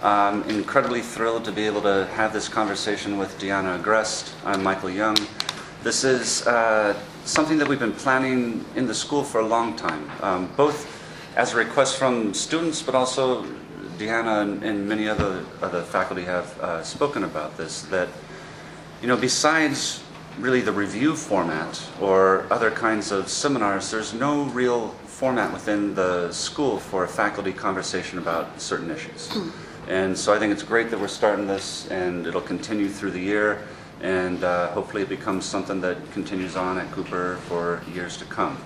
I'm incredibly thrilled to be able to have this conversation with Deanna Agrest. I'm Michael Young. This is something that we've been planning in the school for a long time, both as a request from students, but also Deanna and many other faculty have spoken about this, that, you know, besides really the review format or other kinds of seminars, there's no real format within the school for a faculty conversation about certain issues. And so I think it's great that we're starting this, and it'll continue through the year, and hopefully it becomes something that continues on at Cooper for years to come.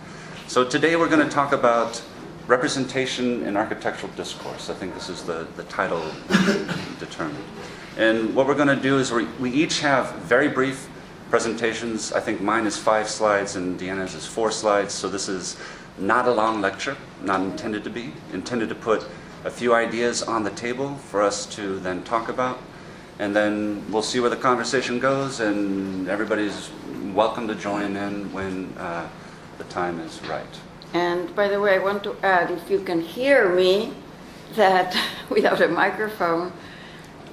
So today we're going to talk about representation in architectural discourse. I think this is the title determined. And what we're going to do is we each have very brief presentations. I think mine is 5 slides and Deanna's is 4 slides. So this is not a long lecture, not intended to be, intended to put a few ideas on the table for us to then talk about. And then we'll see where the conversation goes, and everybody's welcome to join in when the time is right. And by the way, I want to add, if you can hear me, that without a microphone,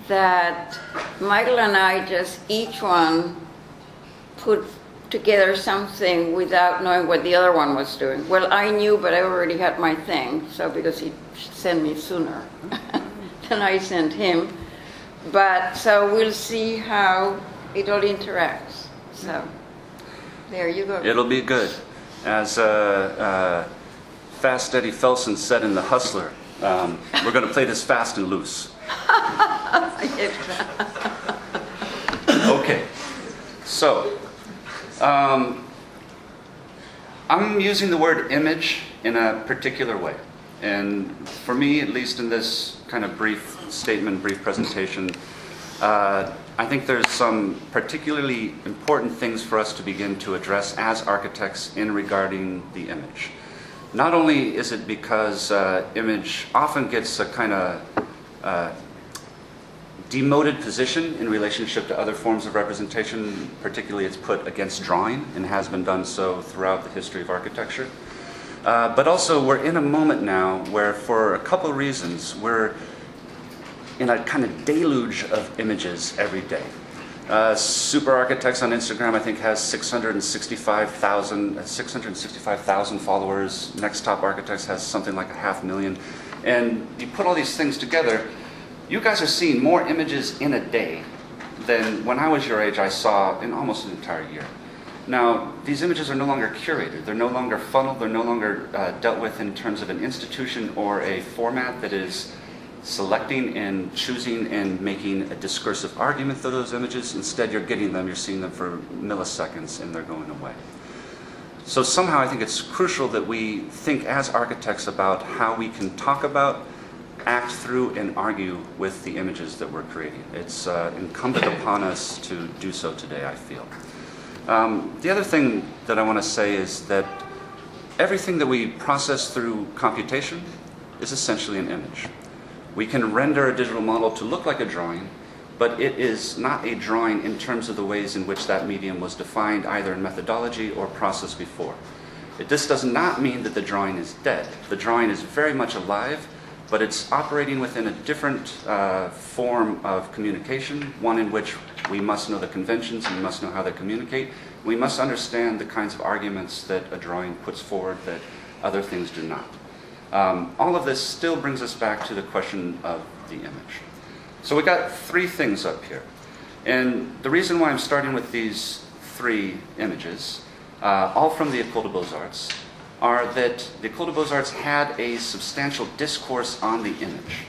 that Michael and I just each one put together something without knowing what the other one was doing. Well, I knew, but I already had my thing, so because he sent me sooner than I sent him. But so we'll see how it all interacts. So there you go. It'll be good. As Fast Eddie Felsen said in The Hustler, we're going to play this fast and loose. Okay, so I'm using the word image in a particular way. And for me, at least in this kind of brief statement, brief presentation, I think there's some particularly important things for us to begin to address as architects in regarding the image. Not only is it because image often gets a kind of demoted position in relationship to other forms of representation, particularly it's put against drawing and has been done so throughout the history of architecture. But also we're in a moment now where, for a couple of reasons, we're in a kind of deluge of images every day. Super Architects on Instagram, I think, has 665,000 followers. Next Top Architects has something like 500,000. And you put all these things together, you guys are seeing more images in a day than when I was your age I saw in almost an entire year. Now, these images are no longer curated. They're no longer funneled. They're no longer dealt with in terms of an institution or a format that is selecting and choosing and making a discursive argument for those images. Instead, you're getting them, you're seeing them for milliseconds, and they're going away. So somehow I think it's crucial that we think as architects about how we can talk about, act through, and argue with the images that we're creating. It's incumbent upon us to do so today, I feel. The other thing that I want to say is that everything that we process through computation is essentially an image. We can render a digital model to look like a drawing, but it is not a drawing in terms of the ways in which that medium was defined either in methodology or process before. This does not mean that the drawing is dead. The drawing is very much alive, but it's operating within a different form of communication, one in which we must know the conventions and we must know how they communicate. We must understand the kinds of arguments that a drawing puts forward that other things do not. All of this still brings us back to the question of the image. So we got 3 things up here. And the reason why I'm starting with these 3 images, all from the École des Beaux-Arts, are that the École des Beaux-Arts had a substantial discourse on the image.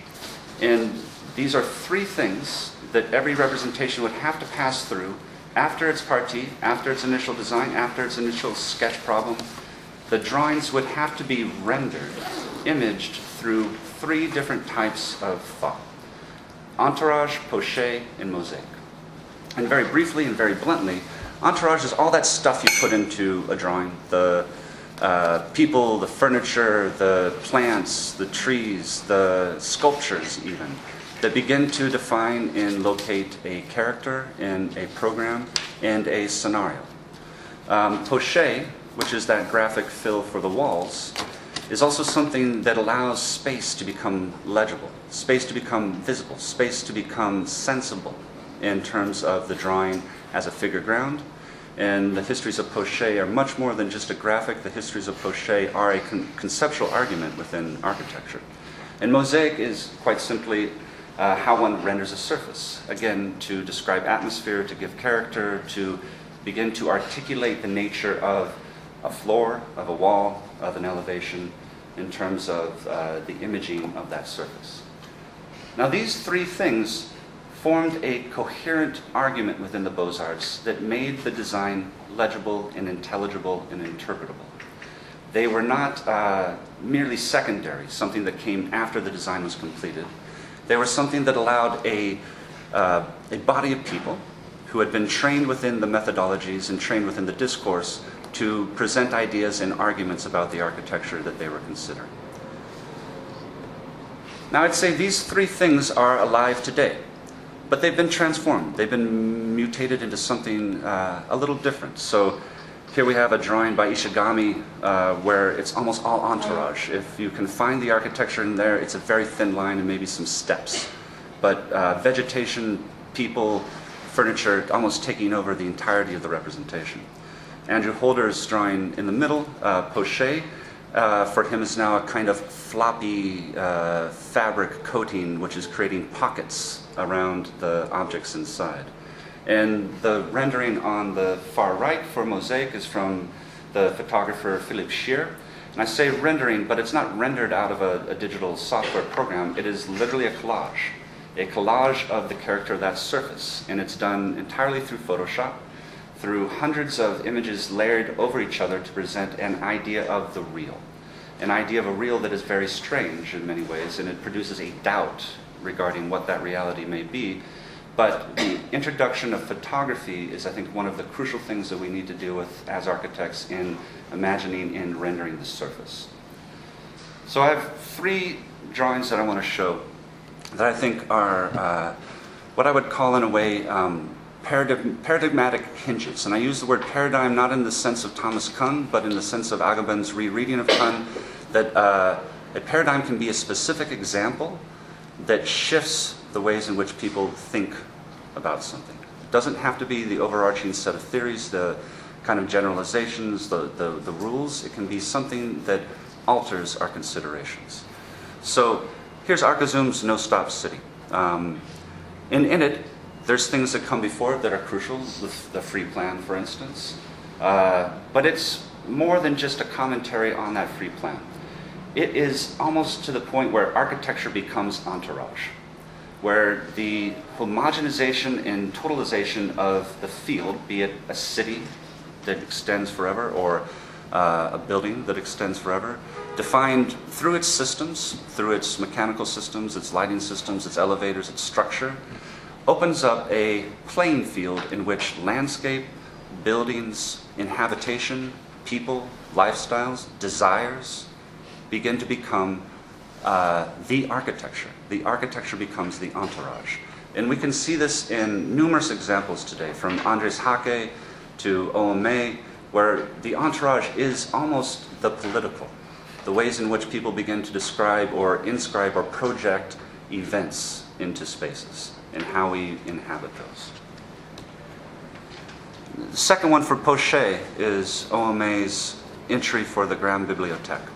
And these are 3 things that every representation would have to pass through after its partie, after its initial design, after its initial sketch problem. The drawings would have to be rendered, imaged through 3 different types of thought: entourage, poché, and mosaic. And very briefly and very bluntly, entourage is all that stuff you put into a drawing. The people, the furniture, the plants, the trees, the sculptures even, that begin to define and locate a character and a program and a scenario. Poché, which is that graphic fill for the walls, is also something that allows space to become legible, space to become visible, space to become sensible in terms of the drawing as a figure ground. And the histories of Poche are much more than just a graphic. The histories of Poche are a conceptual argument within architecture. And mosaic is quite simply how one renders a surface. Again, to describe atmosphere, to give character, to begin to articulate the nature of a floor, of a wall, of an elevation, in terms of the imaging of that surface. Now, these three things formed a coherent argument within the Beaux-Arts that made the design legible and intelligible and interpretable. They were not merely secondary, something that came after the design was completed. They were something that allowed a body of people who had been trained within the methodologies and trained within the discourse to present ideas and arguments about the architecture that they were considering. Now, I'd say these three things are alive today, but they've been transformed. They've been mutated into something a little different. So here we have a drawing by Ishigami where it's almost all entourage. If you can find the architecture in there, it's a very thin line and maybe some steps. But vegetation, people, furniture, almost taking over the entirety of the representation. Andrew Holder's drawing in the middle, Poche, for him is now a kind of floppy fabric coating which is creating pockets around the objects inside. And the rendering on the far right for mosaic is from the photographer Phillip. And I say rendering, but it's not rendered out of a digital software program. It is literally a collage of the character of that surface. And it's done entirely through Photoshop, through hundreds of images layered over each other to present an idea of the real. An idea of a real that is very strange in many ways, and it produces a doubt regarding what that reality may be. But the introduction of photography is, I think, one of the crucial things that we need to deal with as architects in imagining and rendering the surface. So I have three drawings that I want to show that I think are what I would call, in a way, paradigmatic hinges. And I use the word paradigm not in the sense of Thomas Kuhn, but in the sense of Agamben's rereading of Kuhn, that a paradigm can be a specific example that shifts the ways in which people think about something. It doesn't have to be the overarching set of theories, the kind of generalizations, the rules. It can be something that alters our considerations. So here's Arkazoom's No Stop City. In it, there's things that come before it that are crucial, the free plan, for instance. But it's more than just a commentary on that free plan. It is almost to the point where architecture becomes entourage, where the homogenization and totalization of the field, be it a city that extends forever or a building that extends forever, defined through its systems, through its mechanical systems, its lighting systems, its elevators, its structure, opens up a playing field in which landscape, buildings, inhabitation, people, lifestyles, desires begin to become the architecture. The architecture becomes the entourage. And we can see this in numerous examples today, from Andres Hake to OMA, where the entourage is almost the political, the ways in which people begin to describe or inscribe or project events into spaces and how we inhabit those. The second one for Poche is OMA's entry for the Grande Bibliothèque.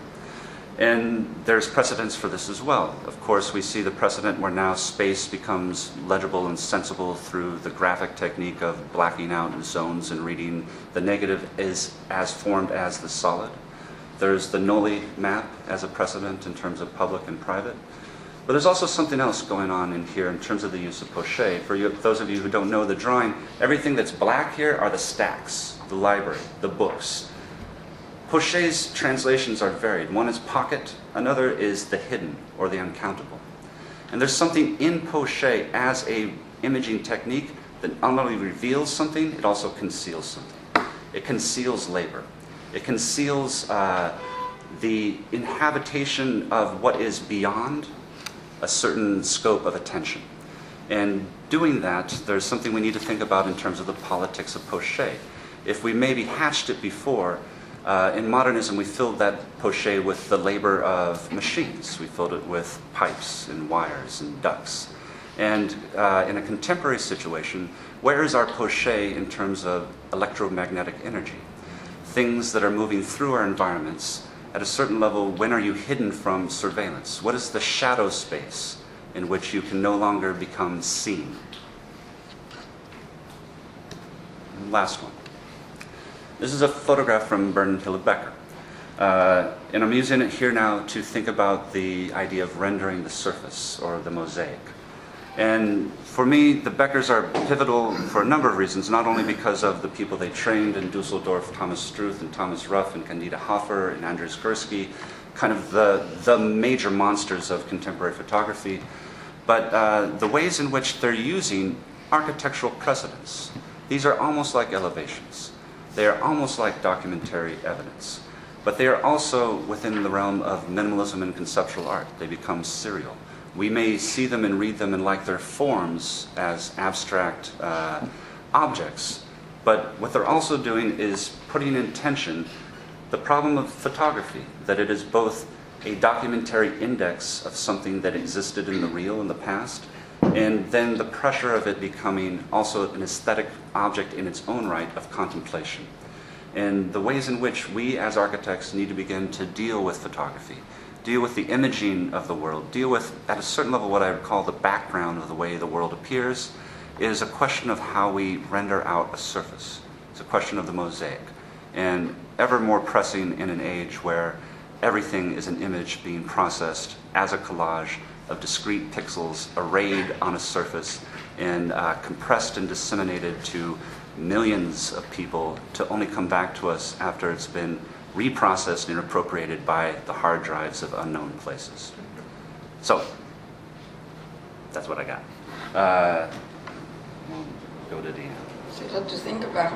And there's precedents for this as well. Of course, we see the precedent where now space becomes legible and sensible through the graphic technique of blacking out zones and reading the negative is as formed as the solid. There's the Noli map as a precedent in terms of public and private. But there's also something else going on in here in terms of the use of Poche. For you, those of you who don't know the drawing, everything that's black here are the stacks, the library, the books. Poche's translations are varied. One is pocket, another is the hidden or the uncountable. And there's something in Poche as a imaging technique that not only reveals something, it also conceals something. It conceals labor. It conceals the inhabitation of what is beyond a certain scope of attention. And doing that, there's something we need to think about in terms of the politics of Poche. If we maybe hatched it before, In modernism, we filled that poche with the labor of machines. We filled it with pipes and wires and ducts. And in a contemporary situation, where is our poche in terms of electromagnetic energy? Things that are moving through our environments. At a certain level, when are you hidden from surveillance? What is the shadow space in which you can no longer become seen? And last one. This is a photograph from Vernon, Phillip, Becker. And I'm using it here now to think about the idea of rendering the surface or the mosaic. And for me, the Beckers are pivotal for a number of reasons, not only because of the people they trained in Dusseldorf, Thomas Struth and Thomas Ruff and Candida Hoffer and Andrzej Gursky, kind of the major monsters of contemporary photography, but the ways in which they're using architectural precedents. These are almost like elevations. They are almost like documentary evidence, but they are also within the realm of minimalism and conceptual art. They become serial. We may see them and read them and like their forms as abstract objects, but what they're also doing is putting in tension the problem of photography, that it is both a documentary index of something that existed in the real in the past, and then the pressure of it becoming also an aesthetic object in its own right of contemplation. And the ways in which we as architects need to begin to deal with photography, deal with the imaging of the world, deal with, at a certain level, what I would call the background of the way the world appears, is a question of how we render out a surface. It's a question of the mosaic. And ever more pressing in an age where everything is an image being processed as a collage of discrete pixels arrayed on a surface and compressed and disseminated to millions of people to only come back to us after it's been reprocessed and appropriated by the hard drives of unknown places. So, that's what I got. We'll go to Deanna. So what to think about.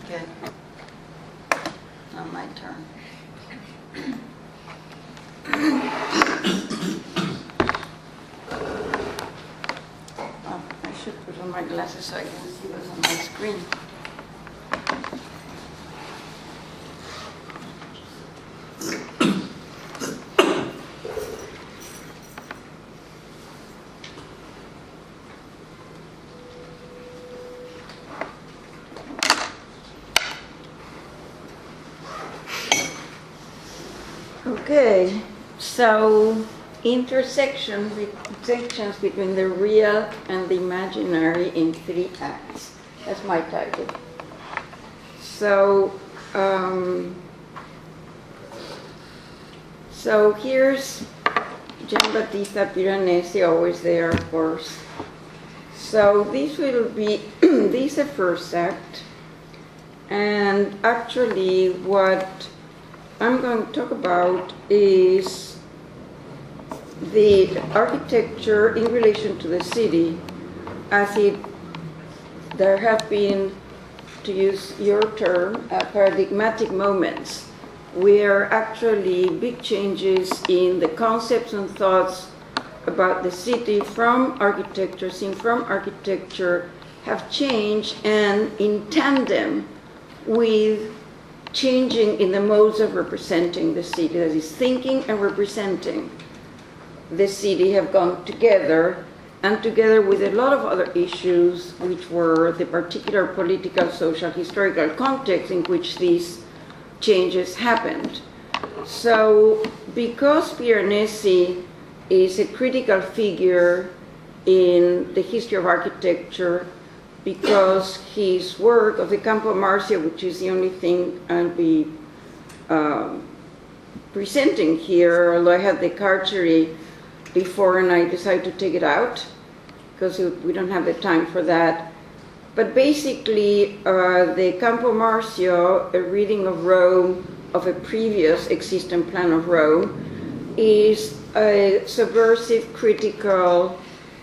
Okay. Now my turn. Oh, I should put on my glasses so I can see what's on my screen. Okay, so intersections between the real and the imaginary in 3 acts. That's my title. So, here's Giambattista Piranesi, always there, of course. So this will be this is the first act, and actually what I'm going to talk about is the architecture in relation to the city, as there have been, to use your term, paradigmatic moments, where actually big changes in the concepts and thoughts about the city from architecture, seen from architecture, have changed, and in tandem with changing in the modes of representing the city, that is, thinking and representing the city have gone together, and together with a lot of other issues, which were the particular political, social, historical context in which these changes happened. So, because Piranesi is a critical figure in the history of architecture, because his work of the Campo Marzio, which is the only thing I'll be presenting here, although I had the cartoury before and I decided to take it out because we don't have the time for that. But basically, the Campo Marzio, a reading of Rome, of a previous existing plan of Rome, is a subversive, critical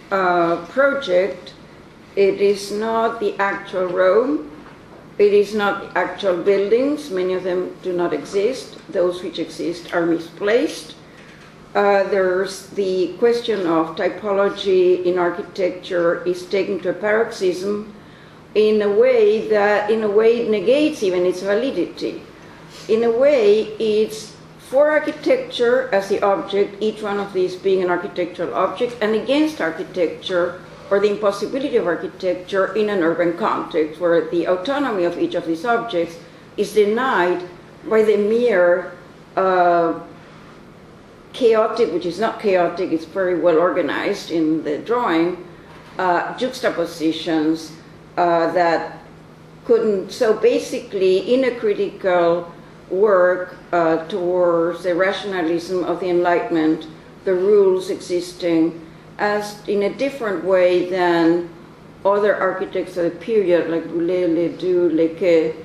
project. It is not the actual Rome. It is not the actual buildings. Many of them do not exist. Those which exist are misplaced. There's the question of typology in architecture is taken to a paroxysm in a way it negates even its validity. In a way, it's for architecture as the object, each one of these being an architectural object, and against architecture or the impossibility of architecture in an urban context where the autonomy of each of these objects is denied by the mere chaotic, which is not chaotic, it's very well organized in the drawing, juxtapositions that couldn't, so basically in a critical work towards the rationalism of the Enlightenment, the rules existing as in a different way than other architects of the period like Boulez, Ledoux, Lequet,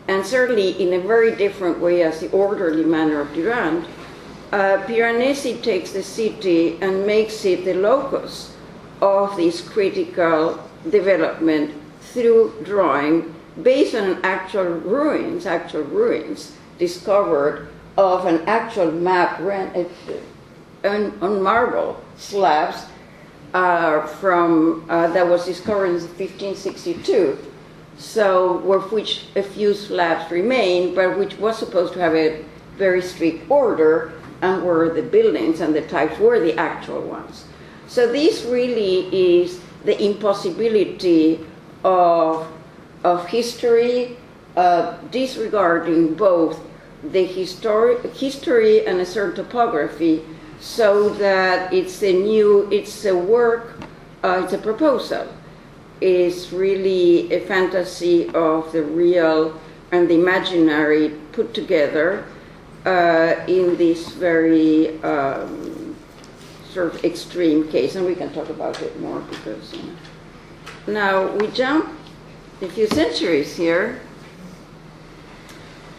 and certainly in a very different way as the orderly manner of Durand. Piranesi takes the city and makes it the locus of this critical development through drawing based on actual ruins discovered of an actual map on marble slabs that was discovered in 1562. So, of which a few slabs remain, but which was supposed to have a very strict order, and where the buildings and the types were the actual ones. So this really is the impossibility of history, disregarding both the history and a certain topography, so that it's a work, it's a proposal. It's really a fantasy of the real and the imaginary put together in this very sort of extreme case, and we can talk about it more because now we jump a few centuries here,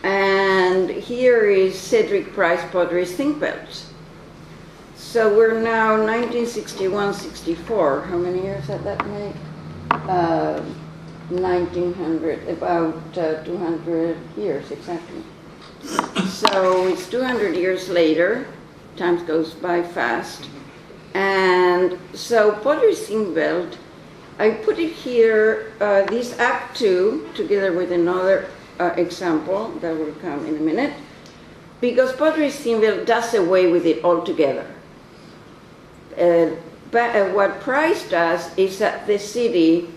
and here is Cedric Price Pottery's Think Belt. So we're now 1961-64. How many years did that make? 1900, about 200 years exactly. So it's 200 years later, time goes by fast. And so Pottery's Think Belt, I put it here, this Act 2, together with another example that will come in a minute, because Pottery's Think Belt does away with it altogether. But what Price does is that the city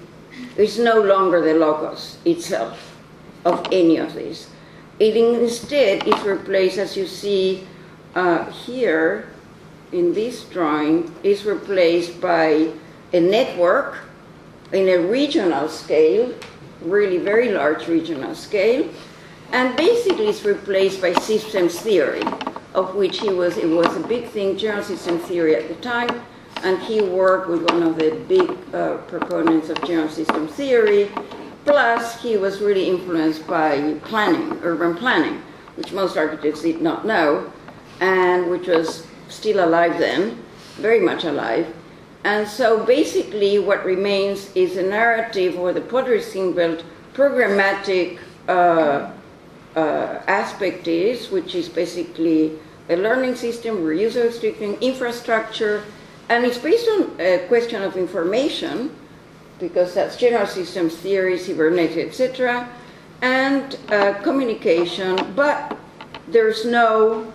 is no longer the locus itself of any of these. It instead is replaced, as you see here in this drawing, is replaced by a network in a regional scale, really very large regional scale, and basically it's replaced by systems theory, of which it was a big thing, general system theory at the time, and he worked with one of the big proponents of general system theory. Plus, he was really influenced by planning, urban planning, which most architects did not know, and which was still alive then, very much alive. And so basically what remains is a narrative where the Pottery's Think Belt programmatic aspect is, which is basically a learning system, where user restricting infrastructure, and it's based on a question of information, because that's general systems theory, cybernetics, etc., and communication, but there's no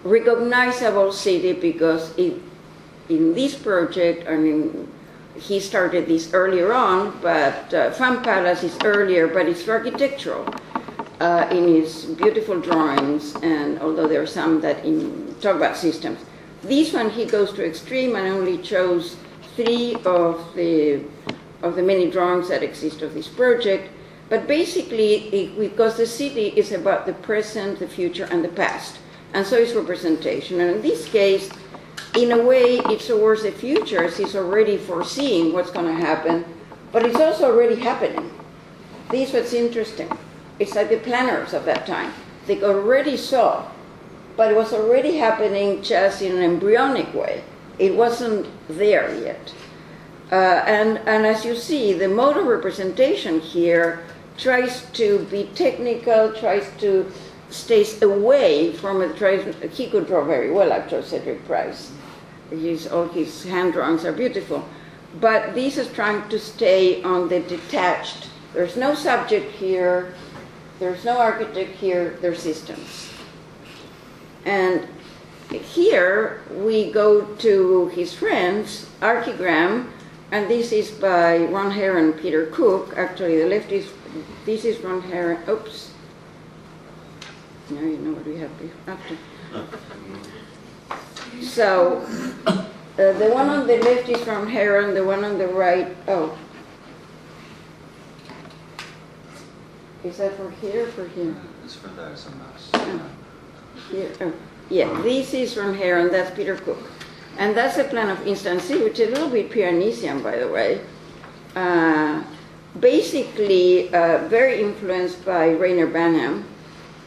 recognizable city because in this project, I mean, he started this earlier on, but Fan Palace is earlier, but it's architectural in his beautiful drawings, and although there are some that talk about systems. This one, he goes to extreme and only chose 3 of the many drawings that exist of this project, but basically, because the city is about the present, the future, and the past, and so is representation. And in this case, in a way, it's towards the future, as he's already foreseeing what's going to happen, but it's also already happening. This is what's interesting. It's like the planners of that time. They already saw, but it was already happening just in an embryonic way. It wasn't there yet. And as you see, the mode of representation here tries to be technical, tries to stays away from a tradition. He could draw very well, actually, Cedric Price. All his hand drawings are beautiful. But this is trying to stay on the detached. There's no subject here, there's no architect here, there's systems. And here we go to his friends, Archigram, and this is by Ron Hare and Peter Cook. Actually, the left is, this is Ron Hare, oops. Now you know what we have after. So, the one on the left is from Heron, the one on the right, oh. Is that for here or for here? It's for there, it's a mouse. Oh. Here, oh. Yeah, this is from Heron, that's Peter Cook. And that's a plan of instancy, which is a little bit Piranesian, by the way. Basically, very influenced by Rainer Banham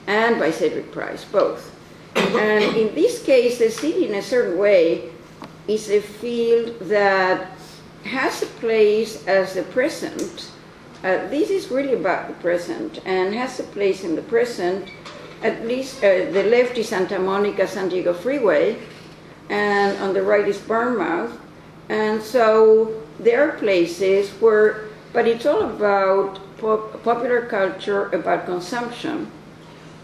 and by Cedric Price, both. And in this case, the city, in a certain way, is a field that has a place as the present. This is really about the present, and has a place in the present. At least the left is Santa Monica, San Diego Freeway, and on the right is Bournemouth. And so there are places where, but it's all about popular culture, about consumption,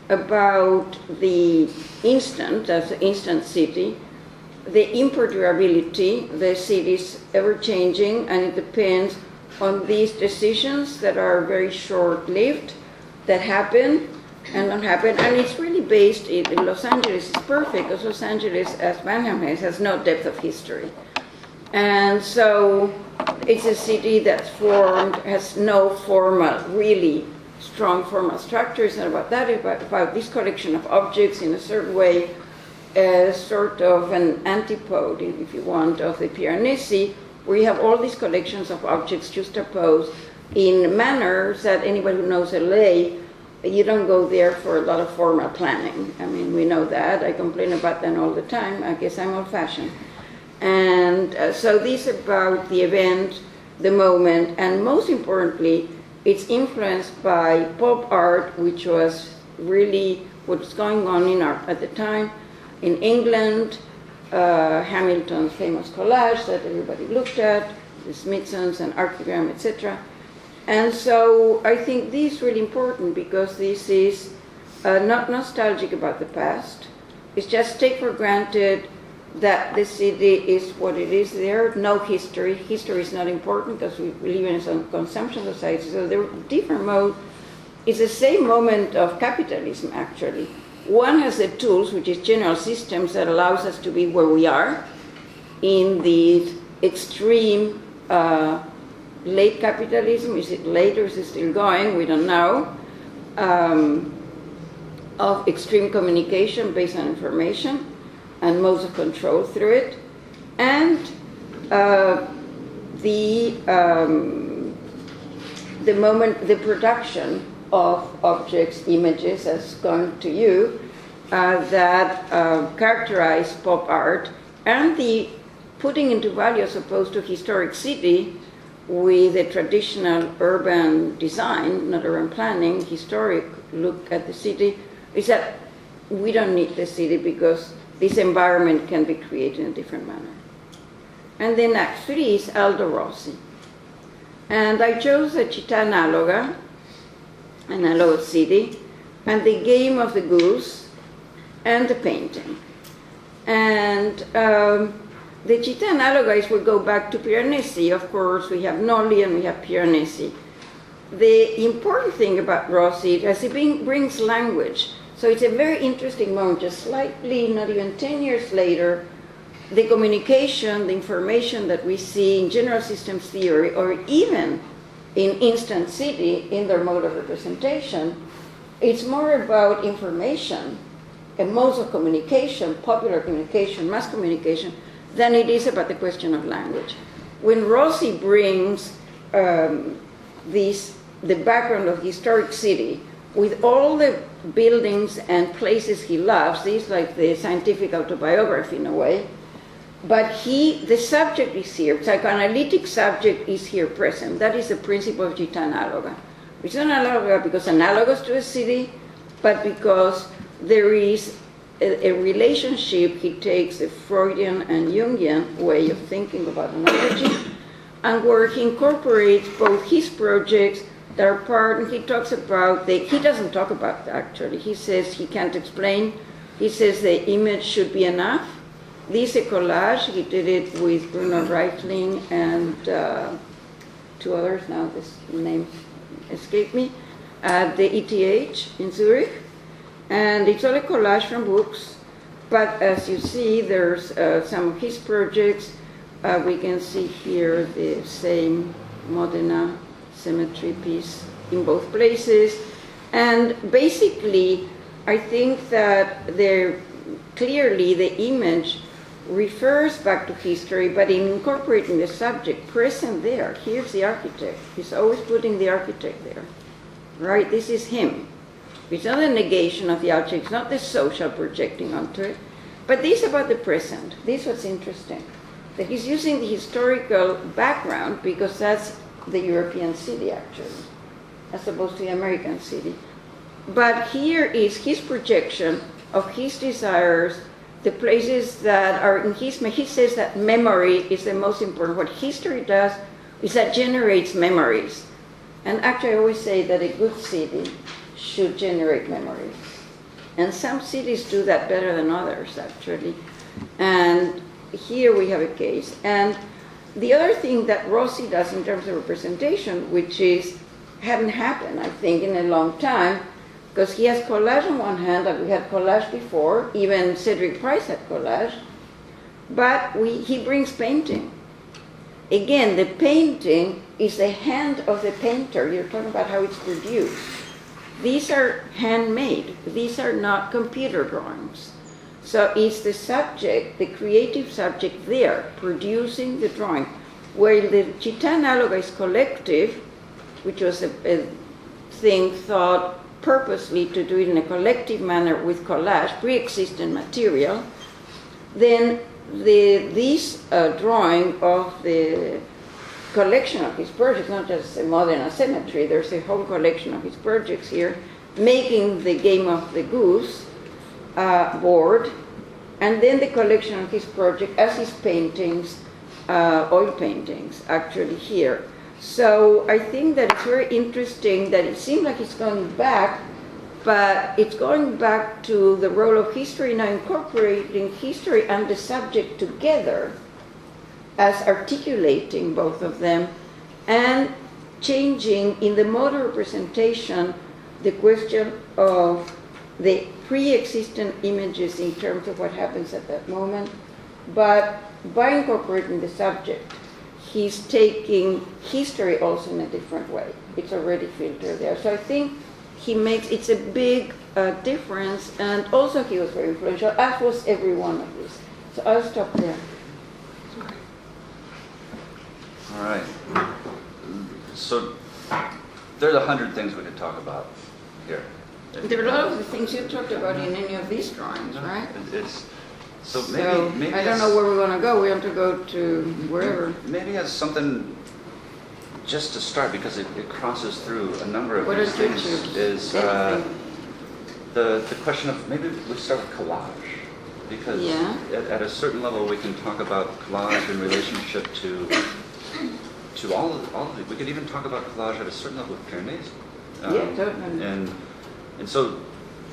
about the instant, as the instant city, the imperdurability, the city is ever changing, and it depends on these decisions that are very short-lived, that happen and don't happen. And it's really based in Los Angeles is perfect, because Los Angeles, as Banham has no depth of history. And so it's a city that's formed, has no formal, really strong formal structures, and about that, about this collection of objects in a certain way, as sort of an antipode, if you want, of the Piranesi, where you have all these collections of objects juxtaposed in manners that anybody who knows LA, you don't go there for a lot of formal planning. I mean, we know that. I complain about that all the time. I guess I'm old-fashioned. And so this is about the event, the moment, and most importantly, it's influenced by pop art, which was really what's going on in art at the time. In England, Hamilton's famous collage that everybody looked at, the Smithsons and Archigram, etc. And so I think this is really important, because this is not nostalgic about the past. It's just take for granted that the city is what it is there, no history. History is not important because we live in a consumption society. So there are different modes. It's the same moment of capitalism, actually. One has the tools, which is general systems, that allows us to be where we are in the extreme late capitalism. Is it late or is it still going? We don't know. Of extreme communication based on information and modes of control through it, and the moment, the production of objects, images, as gone to you, that characterize pop art, and the putting into value, as opposed to historic city, with a traditional urban design, not urban planning, historic look at the city, is that we don't need the city because this environment can be created in a different manner. And then Act 3 is Aldo Rossi. And I chose the Città Analoga, analogous city, and the game of the goose, and the painting. And the Città Analoga is, we go back to Piranesi. Of course, we have Nolli and we have Piranesi. The important thing about Rossi is he brings language. So it's a very interesting moment, just slightly, not even 10 years later, the communication, the information that we see in general systems theory, or even in instant city, in their mode of representation, it's more about information and modes of communication, popular communication, mass communication, than it is about the question of language. When Rossi brings the background of historic city, with all the buildings and places he loves, these like the scientific autobiography in a way, but the subject is here, psychoanalytic subject is here present. That is the principle of Città Analoga. It's not analoga because analogous to a city, but because there is a relationship. He takes the Freudian and Jungian way of thinking about analogy, and where he incorporates both his projects that are part, and he talks about, he doesn't talk about that actually, he says he can't explain, he says the image should be enough. This is a collage, he did it with Bruno Reitling and two others, now this name escaped me, at the ETH in Zurich. And it's all a collage from books, but as you see, there's some of his projects. We can see here the same Modena cemetery piece in both places. And basically, I think that clearly the image refers back to history, but in incorporating the subject present there. Here's the architect. He's always putting the architect there, right? This is him. It's not a negation of the object, it's not the social projecting onto it, but this is about the present. This is what's interesting. That he's using the historical background because that's the European city actually, as opposed to the American city. But here is his projection of his desires, the places that are in his, he says that memory is the most important. What history does is that generates memories. And actually I always say that a good city should generate memories. And some cities do that better than others, actually. And here we have a case. And the other thing that Rossi does in terms of representation, which hadn't happened, I think, in a long time, because he has collage on one hand, and we had collage before, even Cedric Price had collage, but he brings painting. Again, the painting is the hand of the painter. You're talking about how it's produced. These are handmade. These are not computer drawings. So it's the subject, the creative subject there, producing the drawing. Where the Città Analoga is collective, which was a thing thought purposely to do it in a collective manner with collage, pre-existing material, then this drawing of the collection of his projects, not just a modern cemetery, there's a whole collection of his projects here, making the game of the goose board, and then the collection of his project as his paintings, oil paintings, actually here. So I think that it's very interesting that it seems like it's going back, but it's going back to the role of history now, incorporating history and the subject together as articulating both of them and changing in the mode of representation the question of the pre-existent images in terms of what happens at that moment, but by incorporating the subject, he's taking history also in a different way. It's already filtered there. So I think it's a big difference, and also he was very influential, as was every one of these. So I'll stop there. All right. So there's 100 things we could talk about here. There are a lot of the things you talked about in any of these drawings, right? So maybe I don't know where we want to go. We want to go to wherever. Maybe as something just to start, because it crosses through a number of these things, is the question of, maybe we start with collage. Because at a certain level we can talk about collage in relationship to all of it. We could even talk about collage at a certain level with Piranesi. Totally. And so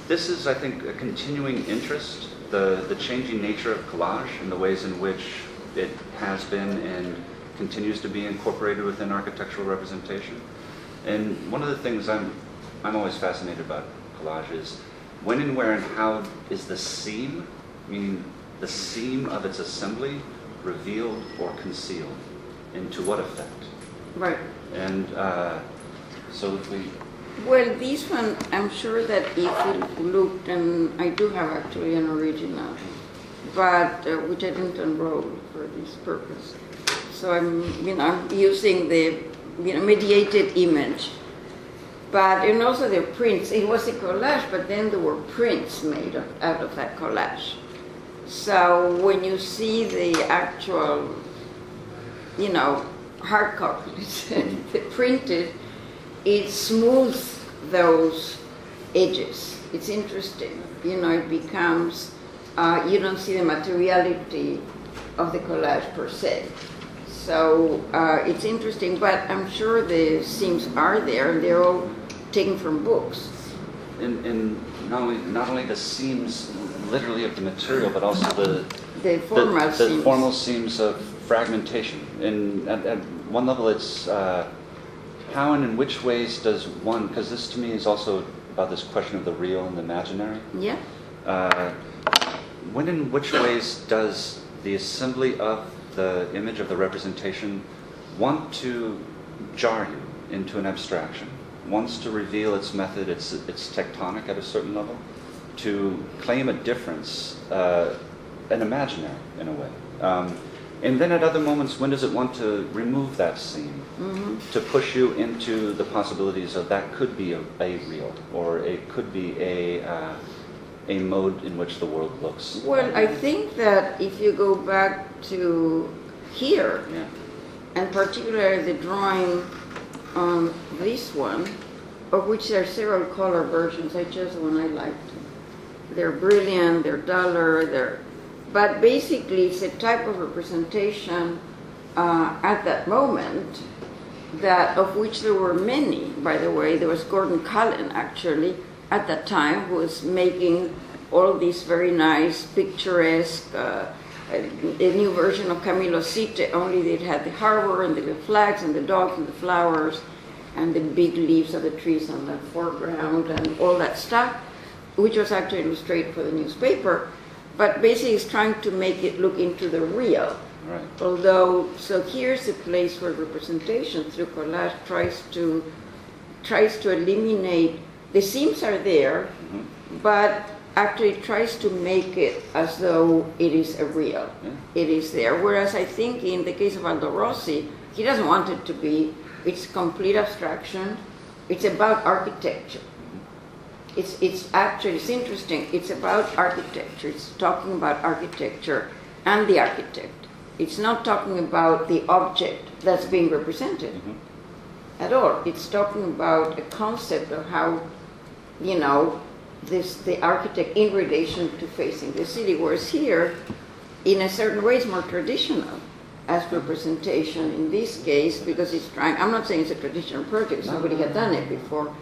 this is, I think, a continuing interest, the changing nature of collage and the ways in which it has been and continues to be incorporated within architectural representation. And one of the things I'm always fascinated about collage is when and where and how is the seam, meaning the seam of its assembly, revealed or concealed, and to what effect? Right. And so if we... Well, this one, I'm sure that if you looked, and I do have actually an original, but which I didn't unroll for this purpose. So I'm using the mediated image. But, and also the prints, it was a collage, but then there were prints made out of that collage. So when you see the actual, hard copy, the printed, it smooths those edges. it's interesting. It becomes, you don't see the materiality of the collage per se. So it's interesting, but I'm sure the seams are there, and they're all taken from books. And not only the seams literally of the material, but also the formal seams. The formal seams of fragmentation. And at one level, it's how and in which ways does one, because this to me is also about this question of the real and the imaginary. Yeah. When and which ways does the assembly of the image of the representation want to jar you into an abstraction, wants to reveal its method, its tectonic at a certain level, to claim a difference, an imaginary in a way. And then at other moments, when does it want to remove that seam, to push you into the possibilities of that could be a real, or it could be a mode in which the world looks? Well, I think that if you go back to here, yeah. and particularly the drawing on this one, of which there are several color versions, I chose the one I liked. They're brilliant, they're duller, but basically it's a type of representation at that moment, that of which there were many, by the way. There was Colin, actually, at that time, who was making all these very nice, picturesque, a new version of Camilo Cite, only it had the harbor and the flags and the dogs and the flowers and the big leaves of the trees on the foreground and all that stuff, which was actually illustrated for the newspaper. But basically it's trying to make it look into the real. Right. Although, so here's a place where representation through collage tries to eliminate, the seams are there, but actually tries to make it as though it is a real. Yeah. It is there. Whereas I think in the case of Aldo Rossi, he doesn't want it to be, it's complete abstraction. It's about architecture. It's interesting. It's about architecture. It's talking about architecture and the architect. It's not talking about the object that's being represented at all. It's talking about a concept of how, the architect in relation to facing the city. Whereas here, in a certain way, it's more traditional as representation in this case, because it's trying, I'm not saying it's a traditional project, nobody had done it before,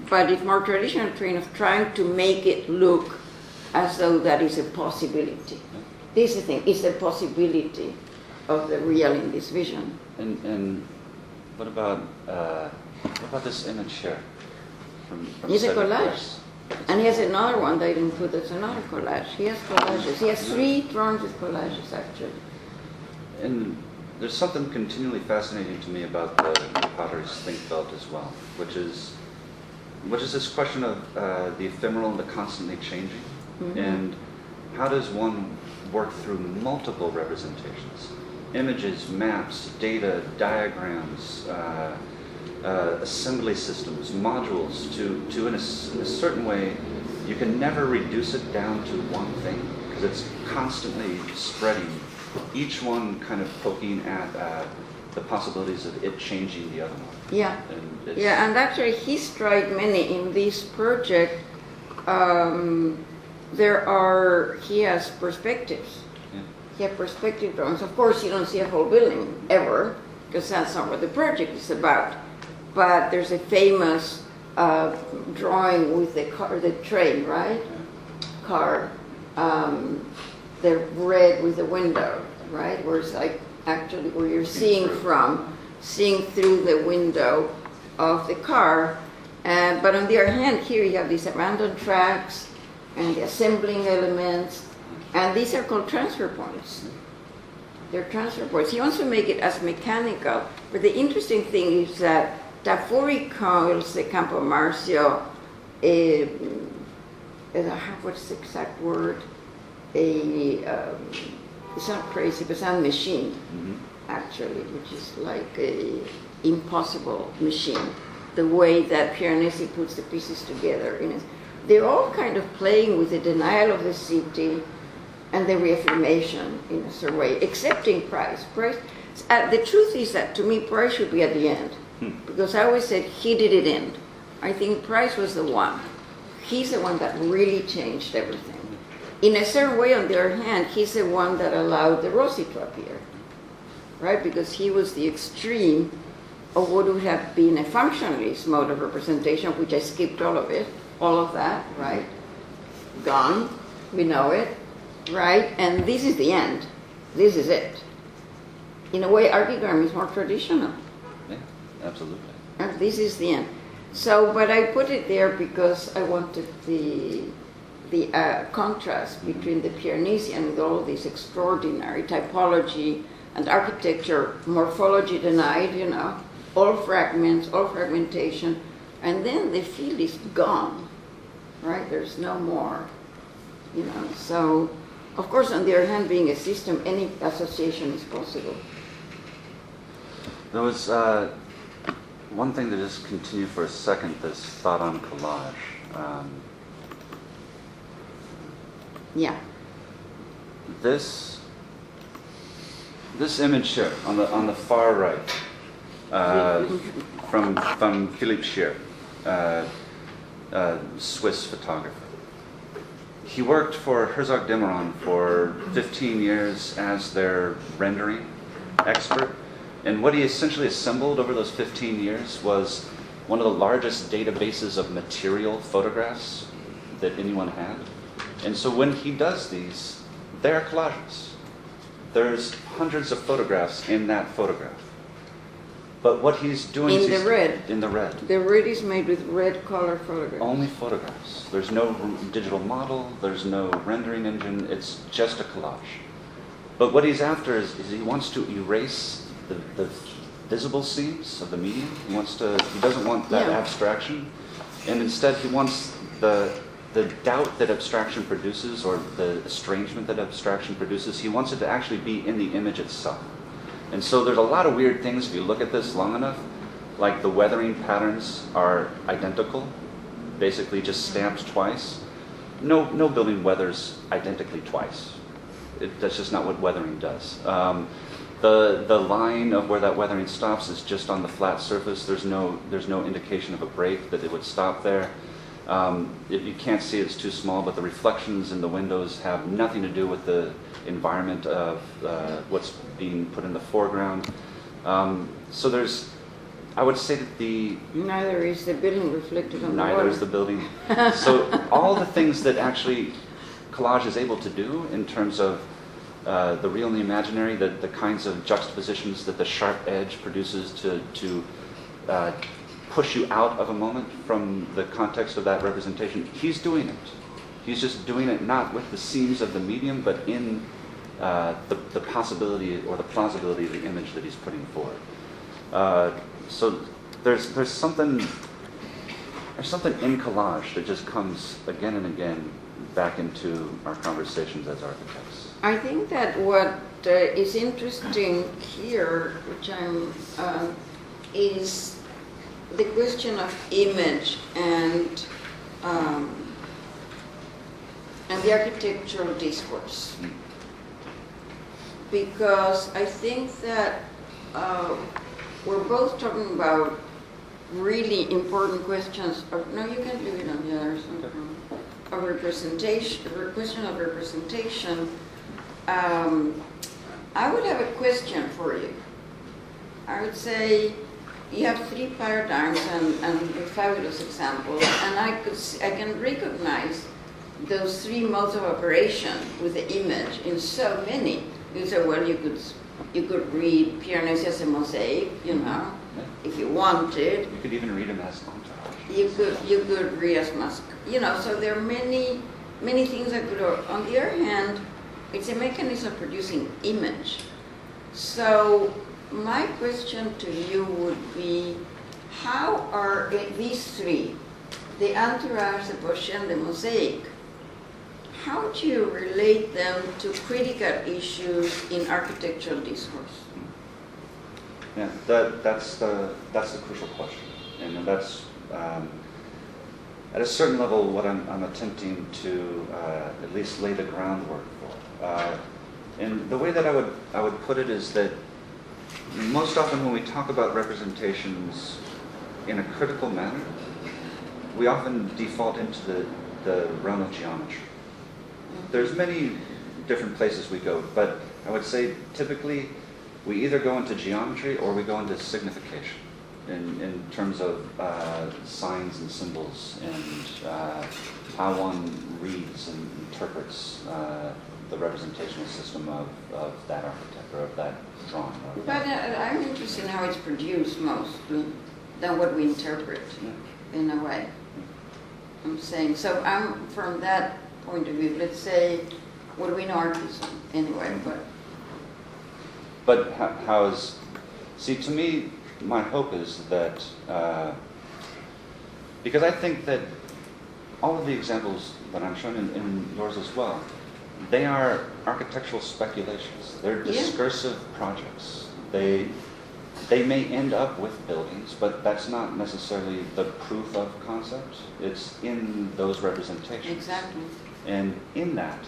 but it's more traditional train of trying to make it look as though that is a possibility. This is the thing, it's a possibility of the real in this vision. And what about this image here? From it's a Cedric collage. Price? And he has another one that I didn't put, that's another collage. He has collages. He has 3 drawings with collages, actually. And there's something continually fascinating to me about the pottery's think belt as well, which is this question of the ephemeral and the constantly changing, and how does one work through multiple representations, images, maps, data, diagrams, assembly systems, modules, to in a certain way, you can never reduce it down to one thing, because it's constantly spreading, each one kind of poking at the possibilities of it changing the other one. Yeah, and actually he's tried many in this project. He has perspectives. Yeah. He has perspective drawings. Of course, you don't see a whole building ever, because that's not what the project is about. But there's a famous drawing with the train, right? Yeah. Car, the red with the window, right? Where it's like actually where you're seeing through the window of the car. But on the other hand, here you have these abandoned tracks and the assembling elements, and these are called transfer points. They're transfer points. He wants to make it as mechanical, but the interesting thing is that Tafuri calls the Campo Marcio what's the exact word? It's not crazy, but it's a machine, actually, which is like a impossible machine. The way that Piranesi puts the pieces together. They're all kind of playing with the denial of the city and the reaffirmation in a certain way, excepting Price. The truth is that, to me, Price should be at the end, because I always said he did it end. I think Price was the one. he's the one that really changed everything. In a certain way, on the other hand, he's the one that allowed the Rossi to appear, right? Because he was the extreme of what would have been a functionalist mode of representation, which I skipped all of that, right? Gone, we know it, right? And this is the end. This is it. In a way, archigram is more traditional. Yeah, absolutely. And this is the end. So, but I put it there because I wanted the contrast between the Piranesi and with all of this extraordinary typology and architecture, morphology denied, you know, all fragments, all fragmentation, and then the field is gone, right? There's no more, you know. So, of course, on the other hand, being a system, any association is possible. There was one thing to just continue for a second, this thought on collage. Yeah. This image here on the far right, from Phillip Scheer, Swiss photographer. He worked for Herzog Demeron for 15 years as their rendering expert. And what he essentially assembled over those 15 years was one of the largest databases of material photographs that anyone had. And so when he does these, they're collages. There's hundreds of photographs in that photograph. But what he's doing is the red. In the red. The red is made with red color photographs. Only photographs. There's no digital model, there's no rendering engine, it's just a collage. But what he's after is he wants to erase the visible seams of the medium. He doesn't want that abstraction. And instead he wants the doubt that abstraction produces, or the estrangement that abstraction produces, he wants it to actually be in the image itself. And so there's a lot of weird things if you look at this long enough, like the weathering patterns are identical, basically just stamped twice. No building weathers identically twice. That's just not what weathering does. The line of where that weathering stops is just on the flat surface. There's no indication of a break that it would stop there. You can't see it's too small, but the reflections in the windows have nothing to do with the environment of what's being put in the foreground. So I would say that neither is the building reflected on the water. Neither is the building. So all the things that actually collage is able to do in terms of the real and the imaginary, the kinds of juxtapositions that the sharp edge produces to push you out of a moment from the context of that representation, he's doing it. He's just doing it not with the seams of the medium, but in the possibility or the plausibility of the image that he's putting forward. So there's something in collage that just comes again and again back into our conversations as architects. I think that what is interesting here, which is the question of image and the architectural discourse. Because I think that we're both talking about really important questions of, no, you can leave it on the other side, of representation, the question of representation. I would have a question for you. I would say you have three paradigms and fabulous examples, and I can recognize those three modes of operation with the image in so many. You say, well, you could read Piranesi as a mosaic, you know, if you wanted. You could even read him as montage. You could read as mask, you know. So there are many things that could. On the other hand, it's a mechanism of producing image. So my question to you would be, how are these three, the entourage, the portrait, and the mosaic, how do you relate them to critical issues in architectural discourse? Yeah, that's the crucial question, and that's at a certain level what I'm attempting to at least lay the groundwork for. And the way that I would put it is that most often when we talk about representations in a critical manner, we often default into the realm of geometry. There's many different places we go, but I would say typically we either go into geometry or we go into signification in terms of signs and symbols and how one reads and interprets the representational system of that architect or of that drawing. But I'm interested in how it's produced mostly than what we interpret in a way. I'm saying, so I'm from that point of view, let's say, what do we know artism anyway, But how is, see, to me, my hope is that, because I think that all of the examples that I'm showing in yours as well, they are architectural speculations. They're discursive projects. They may end up with buildings, but that's not necessarily the proof of concept. It's in those representations. Exactly. And in that,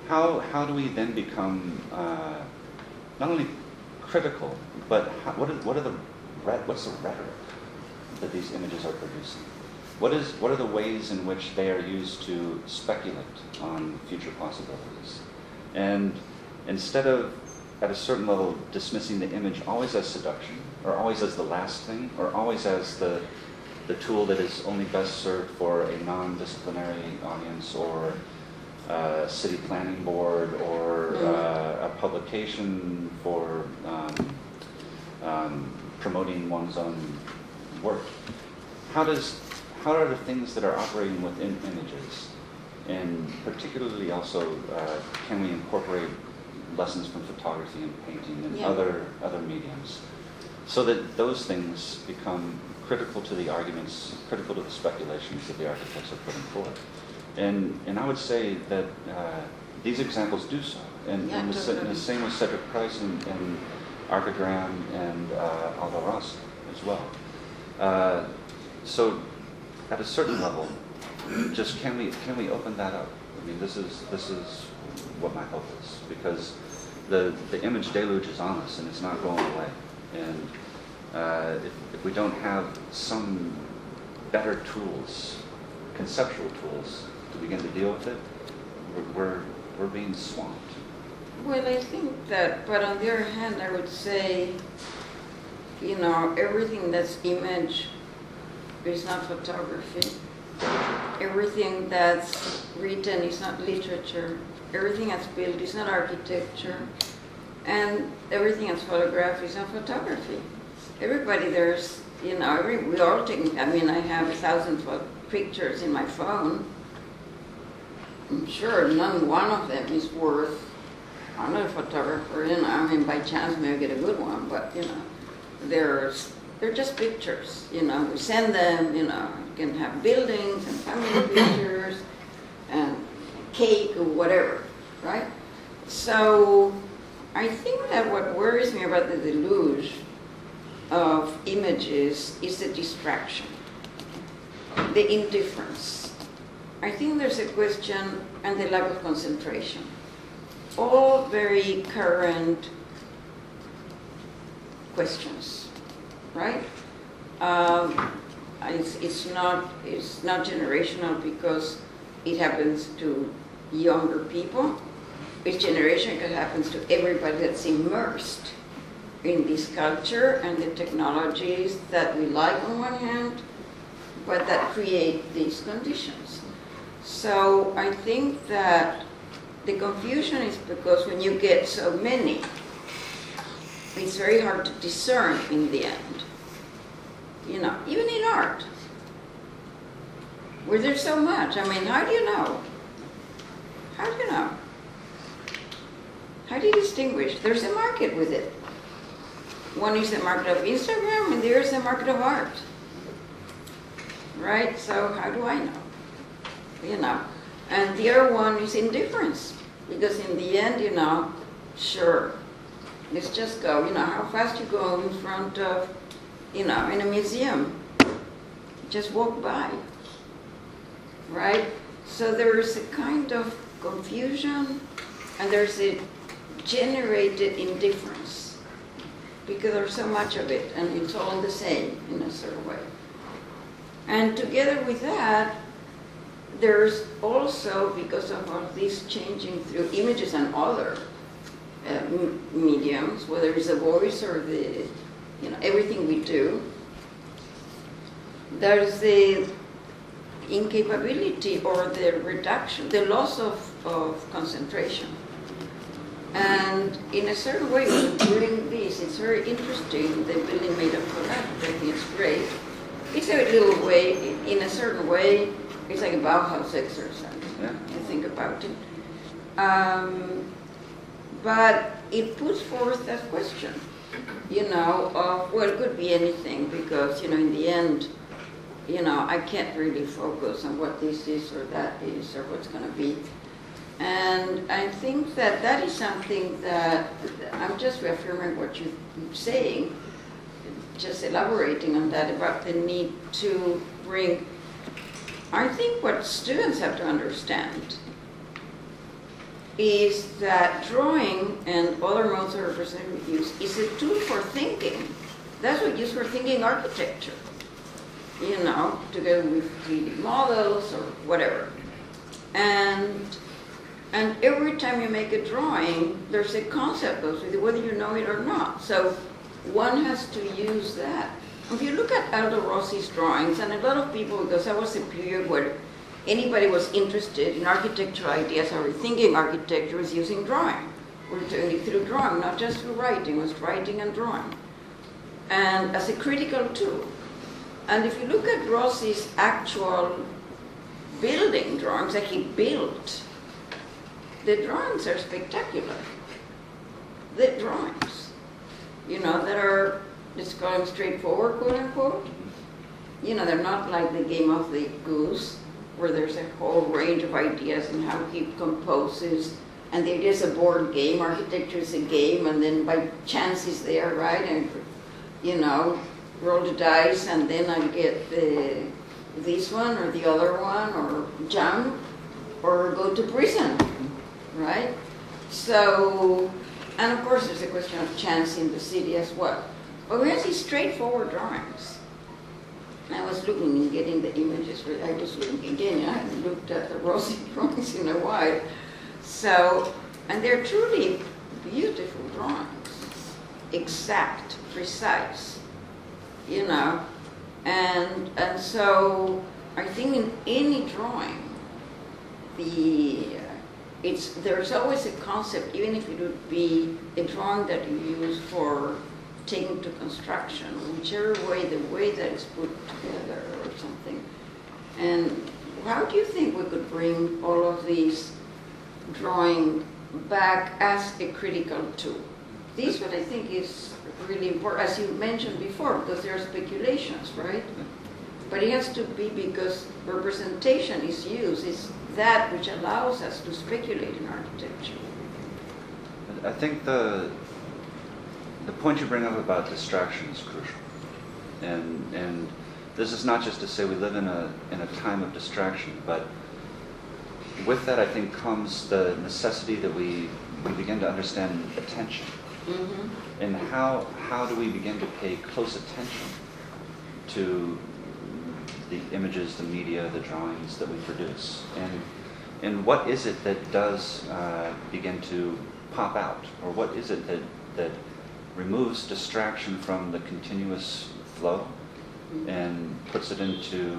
how do we then become not only critical, but what's the rhetoric that these images are producing? What are the ways in which they are used to speculate on future possibilities? And instead of, at a certain level, dismissing the image always as seduction, or always as the last thing, or always as the tool that is only best served for a non-disciplinary audience, or a city planning board, or a publication for promoting one's own work. How are the things that are operating within images, and particularly also, can we incorporate lessons from photography and painting and other mediums, so that those things become critical to the arguments, critical to the speculations that the architects are putting forth. And I would say that these examples do so, and the same with Cedric Price and Archigram and Aldo Rossi as well. So at a certain level, just can we open that up? I mean, this is what my hope is, because the image deluge is on us and it's not going away. And if we don't have some better tools, conceptual tools, to begin to deal with it, we're being swamped. Well, I think that, but on the other hand, I would say, everything that's image is not photography. Everything that's written is not literature. Everything that's built is not architecture. And everything that's photographed is not photography. Everybody there's, we all take, I have 1,000 pictures in my phone. I'm sure one of them is worth, I'm not a photographer, by chance maybe get a good one, but, they're just pictures, we send them, you can have buildings and family pictures and cake or whatever, right? So I think that what worries me about the deluge of images is the distraction, the indifference. I think there's a question and the lack of concentration. All very current questions, right? It's not generational because it happens to younger people. It's generational because it happens to everybody that's immersed in this culture and the technologies that we like on one hand, but that create these conditions. So I think that the confusion is because when you get so many, it's very hard to discern in the end. Even in art, where there's so much. How do you know? How do you know? How do you distinguish? There's a market with it. One is the market of Instagram, and the other is the market of art. Right? So how do I know? And the other one is indifference, because in the end, sure, let's just go. How fast you go in front of, in a museum, just walk by, right? So there's a kind of confusion, and there's a generated indifference, because there's so much of it, and it's all the same in a certain way. And together with that, there's also, because of all this changing through images and other mediums, whether it's the voice or the, everything we do, there's the incapability or the reduction, the loss of concentration. And in a certain way, when doing this, it's very interesting, the building made of collage, I think it's great. It's a little way, in a certain way, it's like a Bauhaus exercise, you think about it. But it puts forth that question, of, well, it could be anything, because, in the end, I can't really focus on what this is or that is or what's going to be. And I think that is something that I'm just reaffirming what you're saying, just elaborating on that about the need to bring, I think what students have to understand is that drawing and other modes of representative use is a tool for thinking. That's what used for thinking architecture, together with 3D models or whatever. And every time you make a drawing, there's a concept goes with it, whether you know it or not. So one has to use that. If you look at Aldo Rossi's drawings, and a lot of people, because that was a period where anybody was interested in architectural ideas or rethinking architecture was using drawing. We're doing it through drawing, not just through writing, it was writing and drawing. And as a critical tool. And if you look at Rossi's actual building drawings that he built, the drawings are spectacular. The drawings, that are, let's call them straightforward, quote unquote. They're not like the game of the goose, where there's a whole range of ideas and how he composes. And there is a board game, architecture is a game, and then by chance is there, right? And, roll the dice, and then I get this one or the other one, or jump, or go to prison, right? So, and of course there's a question of chance in the city as well. But we have these straightforward drawings. I was looking and getting the images, I was looking again, I haven't looked at the Rossi drawings in a while. So, and they're truly beautiful drawings, exact, precise, and so I think in any drawing, there's always a concept, even if it would be a drawing that you use for taken to construction, whichever way, the way that it's put together or something. And how do you think we could bring all of these drawing back as a critical tool? This is what I think is really important, as you mentioned before, because there are speculations, right? But it has to be because representation is used, is that which allows us to speculate in architecture. I think the point you bring up about distraction is crucial, and this is not just to say we live in a time of distraction, but with that I think comes the necessity that we begin to understand attention, and how do we begin to pay close attention to the images, the media, the drawings that we produce, and what is it that does begin to pop out, or what is it that removes distraction from the continuous flow and puts it into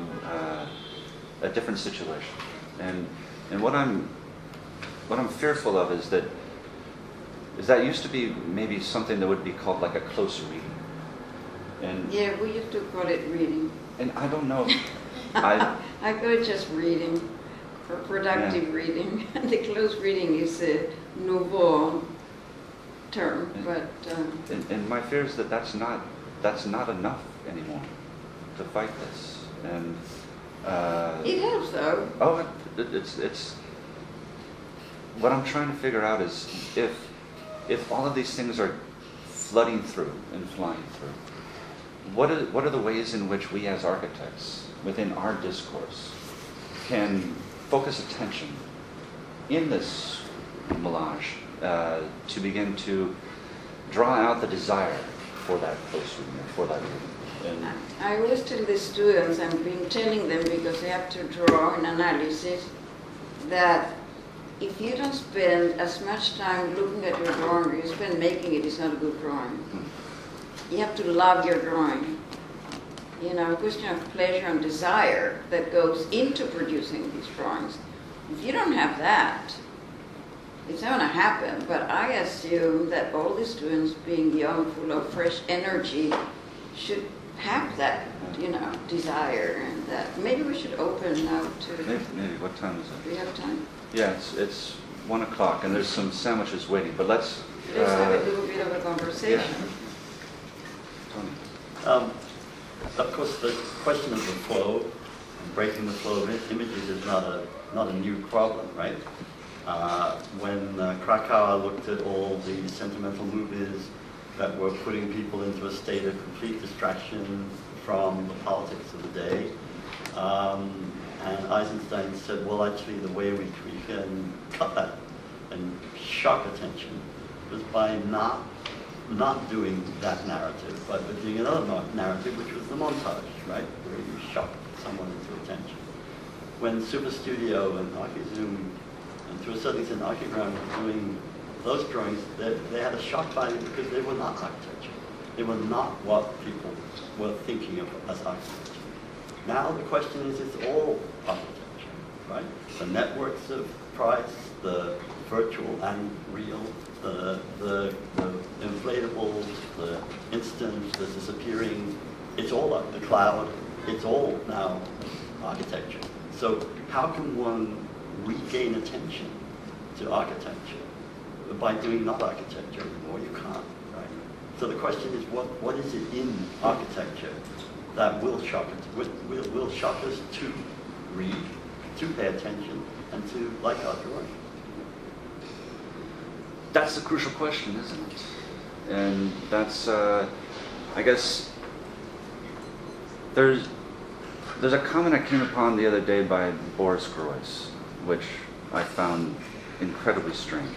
a different situation. And what I'm fearful of is that used to be maybe something that would be called like a close reading. And yeah, we used to call it reading. And I don't know. I call it just reading, or productive reading. And the close reading is a nouveau term, but and my fear is that that's not enough anymore to fight this. And it helps though. Oh, it's what I'm trying to figure out is if all of these things are flooding through and flying through, what are the ways in which we as architects within our discourse can focus attention in this melange to begin to draw out the desire for that close reading, for that reading, And I always tell the students, I've been telling them because they have to draw an analysis, that if you don't spend as much time looking at your drawing as you spend making it, it's not a good drawing. You have to love your drawing. You know, a question of pleasure and desire that goes into producing these drawings. If you don't have that, it's not going to happen. But I assume that all the students, being young, full of fresh energy, should have that, you know, desire, and that maybe we should open now to. Maybe. What time is it? Do we have time? Yeah, it's 1 o'clock, and there's some sandwiches waiting. But let's Have a little bit of a conversation. Tony. of course, the question of the flow, and breaking the flow of images is not a new problem, right? When Krakow looked at all the sentimental movies that were putting people into a state of complete distraction from the politics of the day, and Eisenstein said, well, actually, the way we can cut that and shock attention was by not doing that narrative, but doing another narrative, which was the montage, right, where you shock someone into attention. When Super Studio and ArchiZoom, and to a certain extent Archigram, were doing those drawings, they had a shock value because they were not architecture. They were not what people were thinking of as architecture. Now the question is, it's all architecture, right? The networks of Price, the virtual and real, the inflatables, the instant, the disappearing, it's all like the cloud, it's all now architecture. So how can one regain attention to architecture by doing not architecture anymore? You can't, right? So the question is, what is it in architecture that will shock us, will shock us to read, to pay attention, and to like our drawing? That's the crucial question, isn't it? And that's, I guess, there's a comment I came upon the other day by Boris Groys, which I found incredibly strange.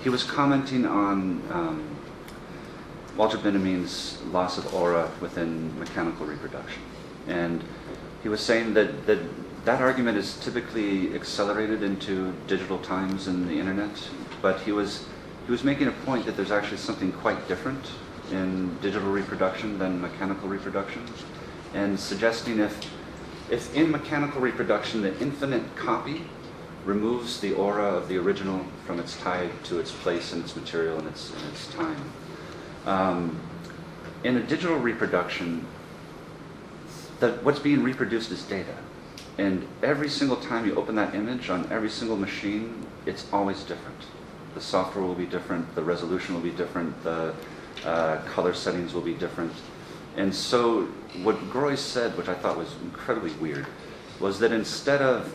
He was commenting on Walter Benjamin's loss of aura within mechanical reproduction. And he was saying that argument is typically accelerated into digital times and the internet, but he was making a point that there's actually something quite different in digital reproduction than mechanical reproduction, and suggesting if in mechanical reproduction the infinite copy removes the aura of the original from its tied to its place and its material and its time. In a digital reproduction, what's being reproduced is data. And every single time you open that image on every single machine, it's always different. The software will be different, the resolution will be different, the color settings will be different. And so what Groys said, which I thought was incredibly weird, was that instead of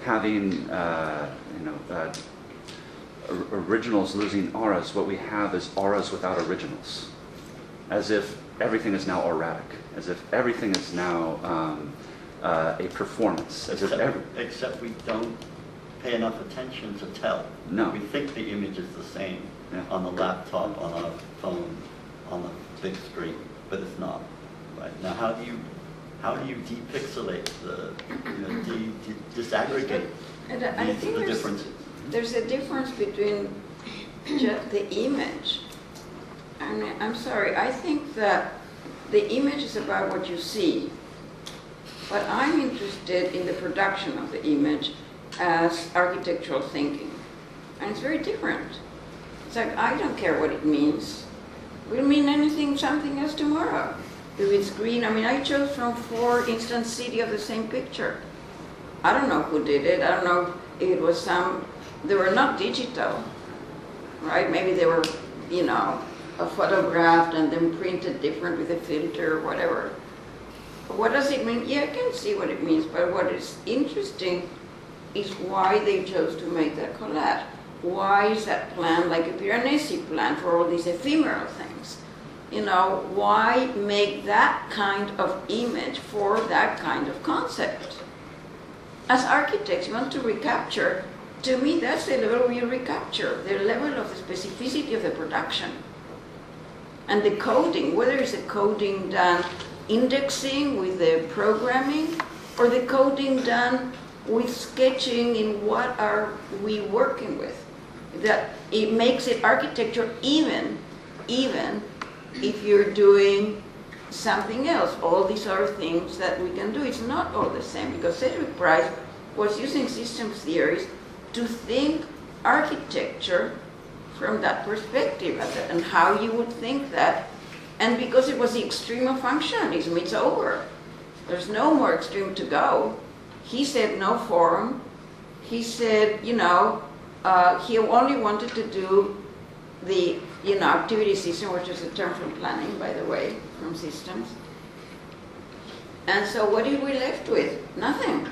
having originals losing auras, what we have is auras without originals, as if everything is now auratic, as if everything is now a performance, as except we don't pay enough attention to tell. No. We think the image is the same on the laptop, on our phone, on the big screen, but it's not. Right now, how do you depixelate disaggregate the differences? There's a difference between just the image. I mean, I'm sorry, I think that the image is about what you see, but I'm interested in the production of the image as architectural thinking. And it's very different. It's like, I don't care what it means. It will mean something else tomorrow. If it's green, I mean, I chose from 4 instant city of the same picture. I don't know who did it. I don't know if it was they were not digital, right? Maybe they were, photographed and then printed different with a filter or whatever. What does it mean? Yeah, I can see what it means, but what is interesting is why they chose to make that collage. Why is that plan like a Piranesi plan for all these ephemeral things? Why make that kind of image for that kind of concept? As architects, you want to recapture. To me, that's the level we recapture, the level of the specificity of the production. And the coding, whether it's the coding done indexing with the programming, or the coding done with sketching in what are we working with. That it makes it architecture even if you're doing something else. All these are things that we can do. It's not all the same, because Cedric Price was using systems theories to think architecture from that perspective and how you would think that. And because it was the extreme of functionalism, it's over. There's no more extreme to go. He said no forum. He said, he only wanted to do the, activity system, which is a term from planning, by the way, from systems. And so what are we left with? Nothing.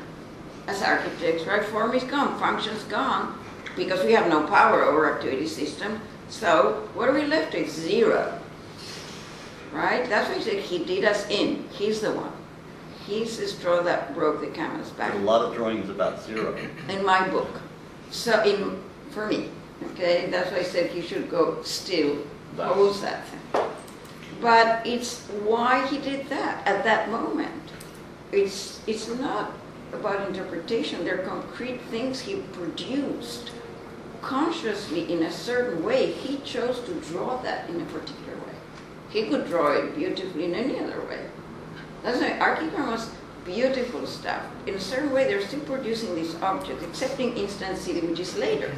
As architects, right? Form is gone, function's gone, because we have no power over activity system. So what are we left with? Zero. Right? That's why he said he did us in. He's the one. He's the straw that broke the camel's back. There's a lot of drawings about zero. In my book. So for me, okay, that's why I said he should go still pose that thing. But it's why he did that at that moment. It's not about interpretation. They're concrete things he produced consciously in a certain way. He chose to draw that in a particular way. He could draw it beautifully in any other way. That's why architecture was beautiful stuff. In a certain way, they're still producing these objects, excepting Instant City, which is later,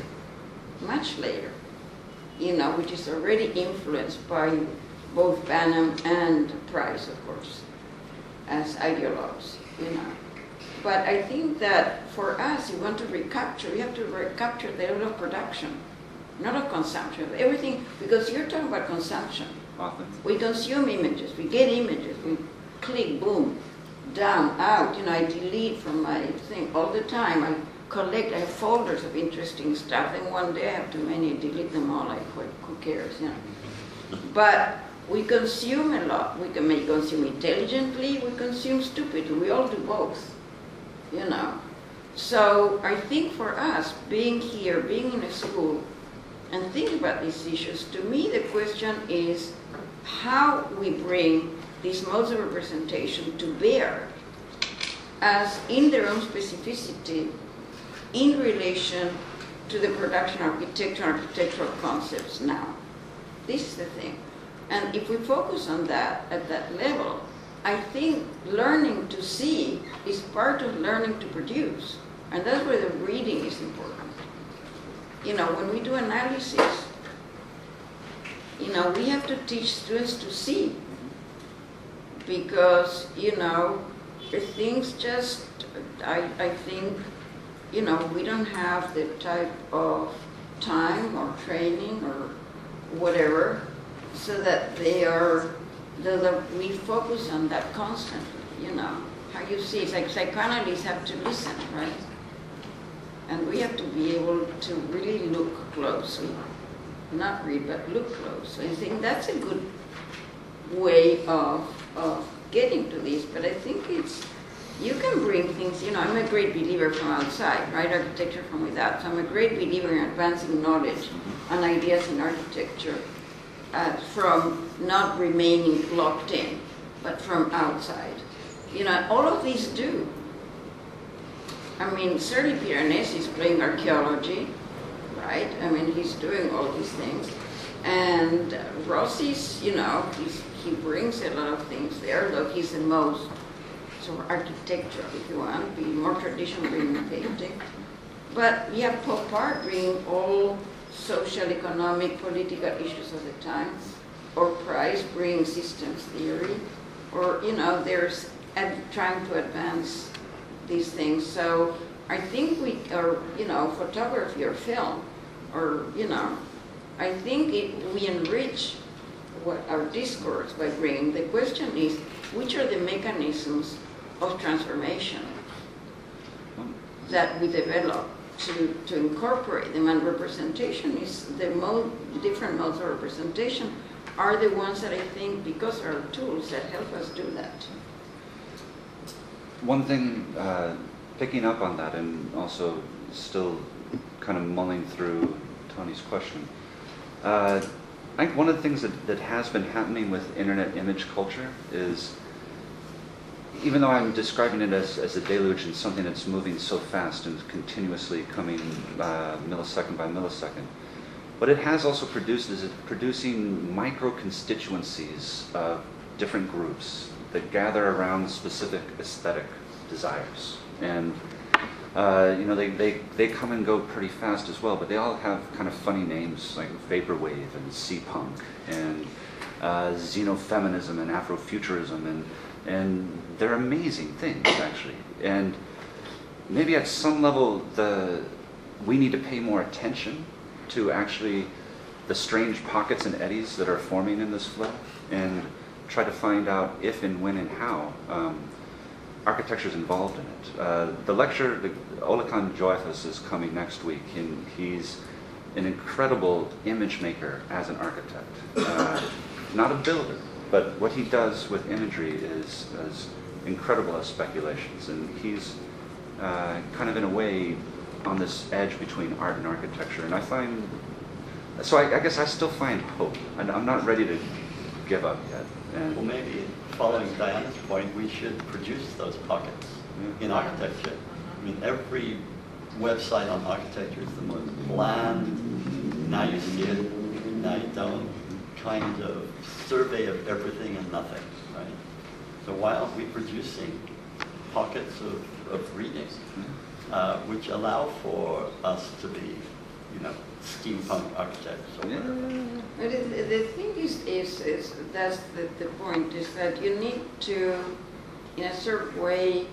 much later, which is already influenced by both Vernon and Price, of course, as ideologues, But I think that for us, you want to recapture, you have to recapture the level of production, not of consumption, everything, because you're talking about consumption. Often. We consume images, we get images, we click, boom, down, out. I delete from my thing all the time. I collect, I have folders of interesting stuff, and one day I have too many, delete them all, who cares, But we consume a lot. We may consume intelligently, we consume stupidly, we all do both, So I think for us, being here, being in a school, and thinking about these issues, to me the question is how we bring these modes of representation to bear as in their own specificity in relation to the production architecture and architectural concepts now. This is the thing. And if we focus on that at that level, I think learning to see is part of learning to produce. And that's where the reading is important. When we do analysis, we have to teach students to see. Because, the things just, I think, we don't have the type of time or training or whatever, so that we focus on that constantly, How you see, it's like psychoanalysts have to listen, right? And we have to be able to really look closely. Not read, but look closely. I think that's a good way of getting to this, but I think you can bring things, I'm a great believer from outside, right? Architecture from without. So I'm a great believer in advancing knowledge and ideas in architecture from not remaining locked in, but from outside. All of these do. Certainly Piranesi is playing archaeology, right? He's doing all these things. And Rossi's, he brings a lot of things there, though he's the most sort of architectural, if you want, be more traditional bringing painting. But you have pop art bringing all social, economic, political issues of the time, or Price bringing systems theory, or, there's trying to advance these things. So I think photography or film, or, I think we enrich what our discourse by bringing. The question is, which are the mechanisms of transformation that we develop to incorporate them? And representation is different modes of representation are the ones that I think, because are tools that help us do that. One thing, picking up on that and also still kind of mulling through Tony's question, I think one of the things that has been happening with internet image culture is, even though I'm describing it as a deluge and something that's moving so fast and continuously coming millisecond by millisecond, what it has also produced is producing micro constituencies of different groups that gather around specific aesthetic desires. And they come and go pretty fast as well, but they all have kind of funny names like Vaporwave and Sea-Punk and Xenofeminism and Afrofuturism, and they're amazing things, actually. And maybe at some level, we need to pay more attention to actually the strange pockets and eddies that are forming in this flow, and try to find out if and when and how architecture is involved in it. The lecture, Olekan Joyfus is coming next week, and he's an incredible image maker as an architect. Not a builder, but what he does with imagery is as incredible as speculations, and he's kind of in a way on this edge between art and architecture. And I find, so I guess I still find hope. I'm not ready to give up yet. And well, maybe following Diana's point, we should produce those pockets in architecture. I mean, every website on architecture is the most bland, now you see it, now you don't, kind of survey of everything and nothing, right? So why aren't we producing pockets of reading, which allow for us to be, steampunk architects or whatever? But the thing is that's the point, is that you need to, in a certain way,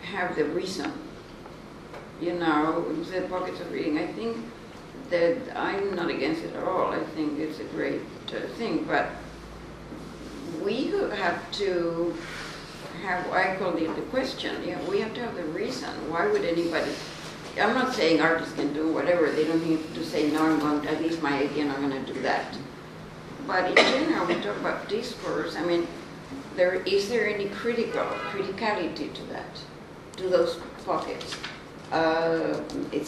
have the reason. The pockets of reading. I think that I'm not against it at all. I think it's a great thing, but we have to have, I call it the question, we have to have the reason. Why would anybody, I'm not saying artists can do whatever, they don't need to say, no, I'm going to, at least my idea, and I'm going to do that. But in general, we talk about discourse. I mean, is there any criticality to that, to those pockets?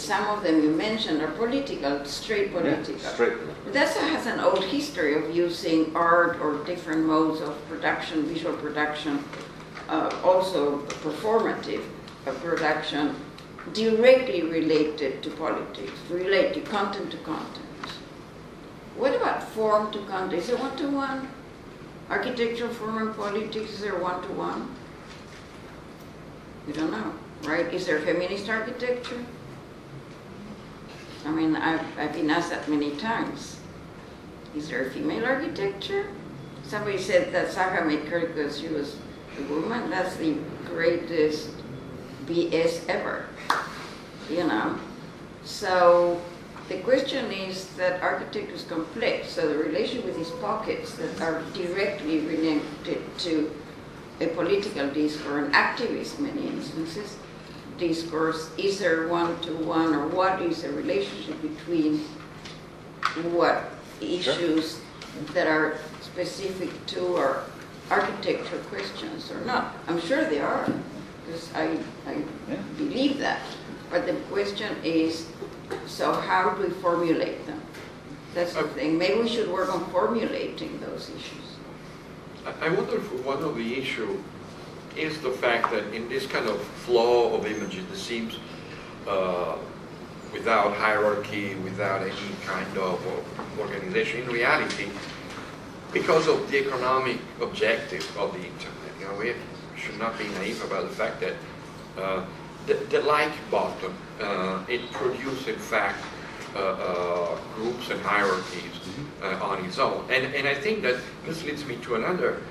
Some of them you mentioned are political, straight political. Yeah, straight political. That has an old history of using art or different modes of production, visual production, also performative production, directly related to politics, related content to content. What about form to content? Is there one-to-one? Architectural form and politics, is there one-to-one? We don't know, right? Is there feminist architecture? I mean, I've been asked that many times. Is there a female architecture? Somebody said that Zaha made her because she was a woman. That's the greatest BS ever, So the question is that architecture is complex, so the relation with these pockets that are directly related to a political discourse, an activist in many instances, discourse, is there one-to-one, or what is the relationship between what issues that are specific to our architecture questions or not? I'm sure they are, because I believe that. But the question is, so how do we formulate them? That's the thing. Maybe we should work on formulating those issues. I wonder if one of the issues is the fact that in this kind of flow of images that seems without hierarchy, without any kind of organization, in reality, because of the economic objective of the internet, we should not be naive about the fact that the like button, it produces, in fact, groups and hierarchies on its own. And I think that this leads me to another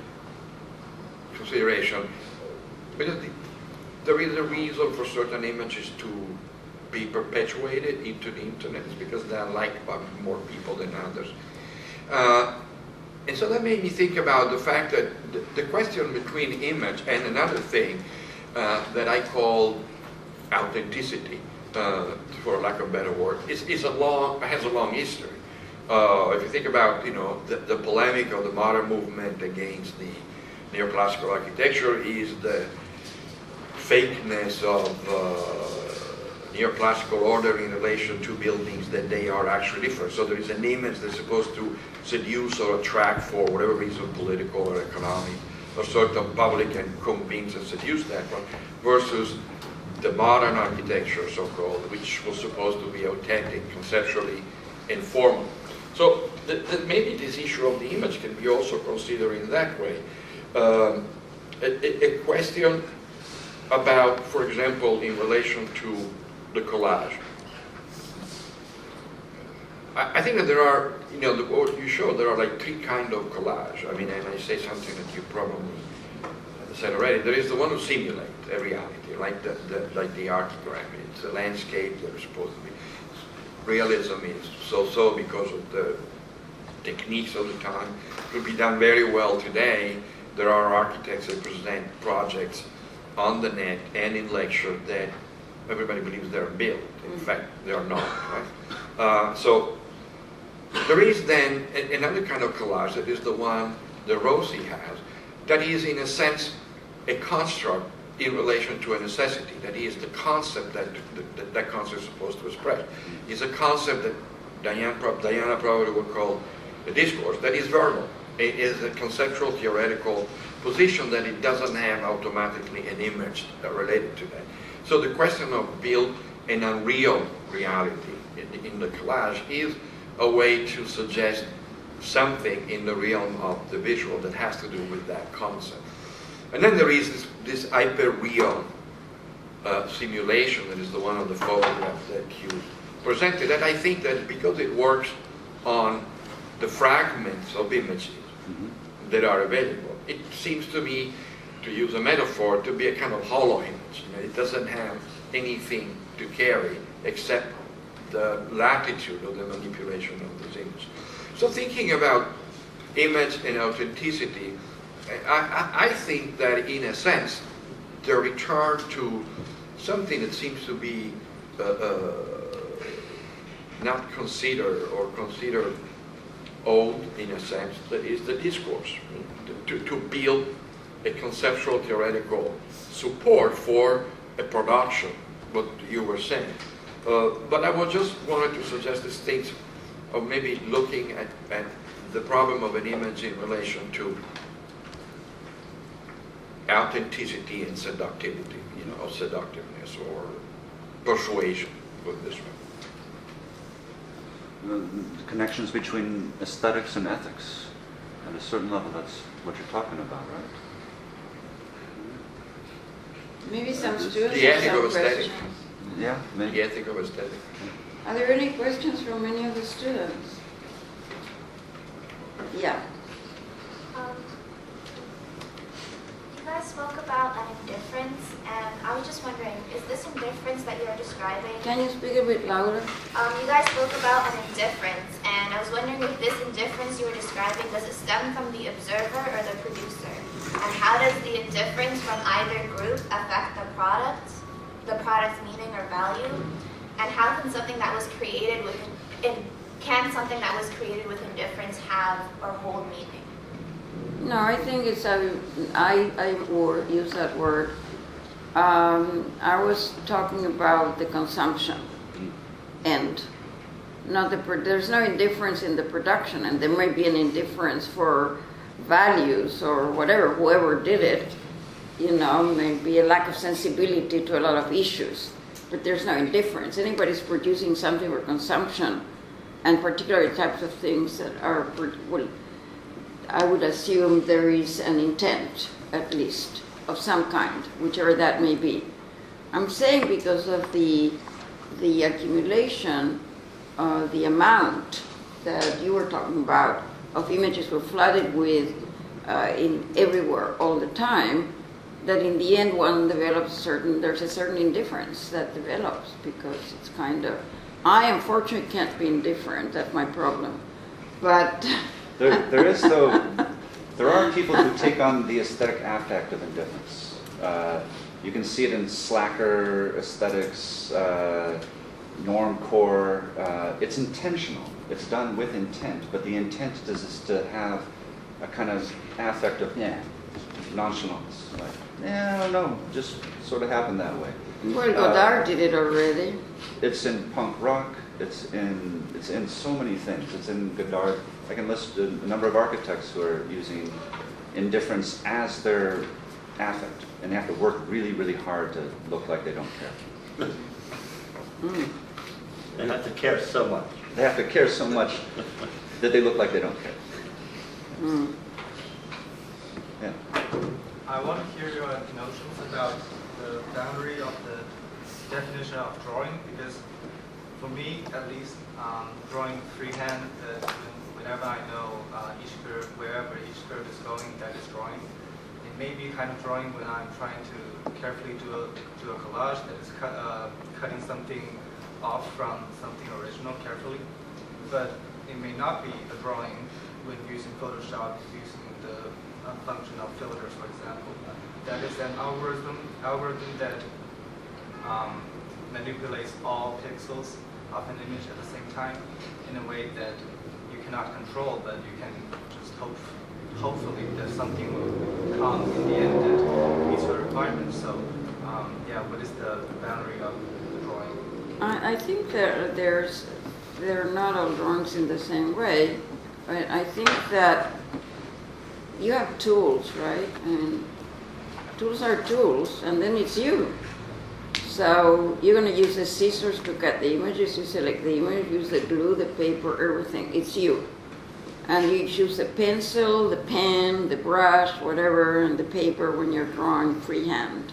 consideration, because there is a reason for certain images to be perpetuated into the internet, is because they are liked by more people than others. And so that made me think about the fact that the question between image and another thing that I call authenticity, for lack of a better word, has a long history. If you think about the polemic of the modern movement against the neoclassical architecture is the fakeness of neoclassical order in relation to buildings, that they are actually different. So there is an image that's supposed to seduce or attract for whatever reason, political or economic, or certain public, and convince and seduce that one, versus the modern architecture, so-called, which was supposed to be authentic, conceptually, and formal. So maybe this issue of the image can be also considered in that way. A question about, for example, in relation to the collage. I think that there are, what you showed, there are like 3 kinds of collage. I mean, and I say something that you probably said already. There is the one who simulates a reality, like the archigram. It's a landscape that is supposed to be. Realism is so-so because of the techniques of the time. It could be done very well today. There are architects that present projects on the net and in lecture that everybody believes they're built. In fact, they are not, right? So there is then another kind of collage that is the one that Rossi has, that is in a sense a construct in relation to a necessity. That is the concept that concept is supposed to express. It's a concept that Diana probably would call a discourse, that is verbal. It is a conceptual theoretical position that it doesn't have automatically an image related to that. So the question of build an unreal reality in the collage is a way to suggest something in the realm of the visual that has to do with that concept. And then there is this hyper-real simulation that is the one of the photographs that you presented. And I think that because it works on the fragments of images that are available, it seems to me, to use a metaphor, to be a kind of hollow image. It doesn't have anything to carry except the latitude of the manipulation of this image. So thinking about image and authenticity, I think that in a sense, the return to something that seems to be not considered or considered old in a sense, that is the discourse, to build a conceptual theoretical support for a production, what you were saying. But I was just wanted to suggest this thing of maybe looking at the problem of an image in relation to authenticity and seductivity, or seductiveness or persuasion, put it this way. The connections between aesthetics and ethics. At a certain level, that's what you're talking about, right? Maybe some students The ethic have of some aesthetic. questions. Yeah, maybe. The ethic of aesthetic. Are there any questions from any of the students? Yeah. You guys spoke about an indifference, and I was just wondering, is this indifference that you're describing? Can you speak a bit louder? You guys spoke about an indifference, and I was wondering if this indifference you were describing, does it stem from the observer or the producer? And how does the indifference from either group affect the product's meaning or value? And how can something that was created with indifference have or hold meaning? No, I think it's I would use that word. I was talking about the consumption end, not there's no indifference in the production, and there may be an indifference for values or whatever, whoever did it, maybe a lack of sensibility to a lot of issues, but there's no indifference. Anybody's producing something for consumption, and particular types of things that are, I would assume there is an intent, at least, of some kind, whichever that may be. I'm saying because of the accumulation, the amount that you were talking about of images we're flooded with in everywhere all the time, that in the end one develops there's a certain indifference that develops, because it's kind of, I unfortunately can't be indifferent, that's my problem. But There is, though, there are people who take on the aesthetic affect of indifference. You can see it in slacker aesthetics, normcore. It's intentional. It's done with intent, but the intent is to have a kind of affect of, yeah, nonchalance. Like, yeah, I don't know, just sort of happened that way. Well, Godard did it already. It's in punk rock. It's in so many things. It's in Godard. I can list a number of architects who are using indifference as their affect, and they have to work really, really hard to look like they don't care. They have to care so much. They have to care so much that they look like they don't care. Yeah. I want to hear your notions about the boundary of the definition of drawing, because for me, at least, drawing freehand, whenever I know each curve, wherever each curve is going, that is drawing. It may be kind of drawing when I'm trying to carefully do a collage that is cutting something off from something original carefully, but it may not be a drawing when using Photoshop, using the function of filters, for example. That is an algorithm that manipulates all pixels of an image at the same time in a way that you cannot control, but you can just hopefully that something will come in the end that meets your requirements. So yeah, what is the boundary of the drawing? I think that they're not all drawings in the same way. I think that you have tools, right? And tools are tools, and then it's you. So you're going to use the scissors to cut the images. You select the image, use the glue, the paper, everything. It's you. And you choose the pencil, the pen, the brush, whatever, and the paper when you're drawing freehand.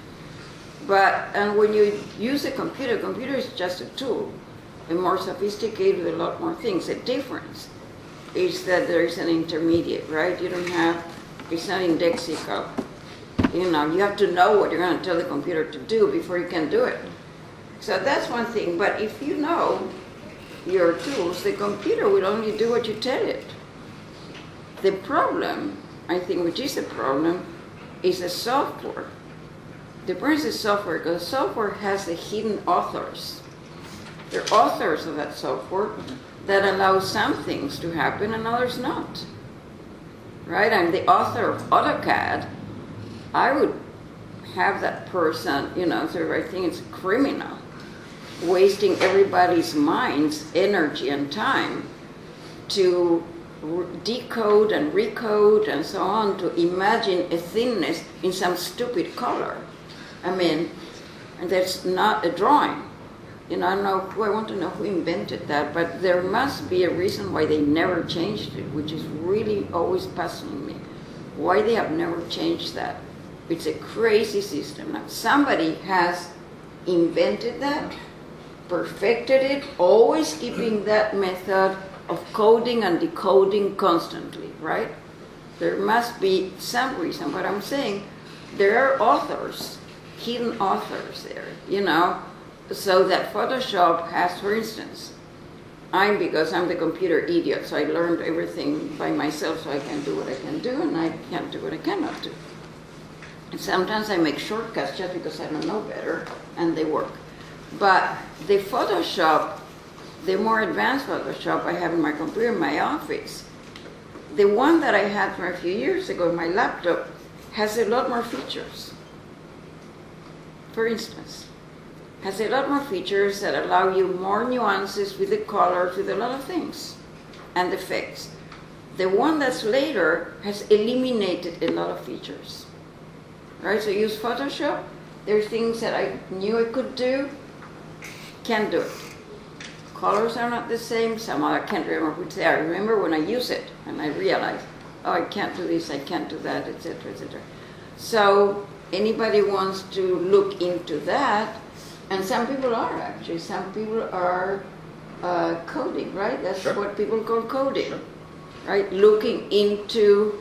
And when you use a computer is just a tool, and more sophisticated with a lot more things. The difference is that there is an intermediate, right? You don't have, it's not indexical. You know, you have to know what you're going to tell the computer to do before you can do it. So that's one thing. But if you know your tools, the computer will only do what you tell it. The problem, I think, which is a problem, is the software. The problem is the software, because software has the hidden authors. They're authors of that software that allow some things to happen and others not. Right? I'm the author of AutoCAD. I would have that person, you know, so I think it's criminal, wasting everybody's mind's energy and time to decode and recode and so on to imagine a thinness in some stupid color. I mean, that's not a drawing. You know, I want to know who invented that, but there must be a reason why they never changed it, which is really always puzzling me. Why they have never changed that. It's a crazy system. Now, somebody has invented that, perfected it, always keeping that method of coding and decoding constantly, right? There must be some reason, but I'm saying there are authors, hidden authors there, you know, so that Photoshop has, for instance, because I'm the computer idiot, so I learned everything by myself so I can do what I can do, and I can't do what I cannot do. And sometimes I make shortcuts just because I don't know better, and they work. But the Photoshop, the more advanced Photoshop I have in my computer in my office, the one that I had from a few years ago in my laptop has a lot more features. For instance, has a lot more features that allow you more nuances with the colors, with a lot of things, and effects. The one that's later has eliminated a lot of features. Right, so use Photoshop. There's things that I knew I could do, can't do it. Colors are not the same. Some other can't remember which they are. I remember when I use it and I realize, oh, I can't do this, I can't do that, etc., etc. So anybody wants to look into that, and some people are actually. Some people are coding, right? That's Sure. what people call coding, Sure. right? Looking into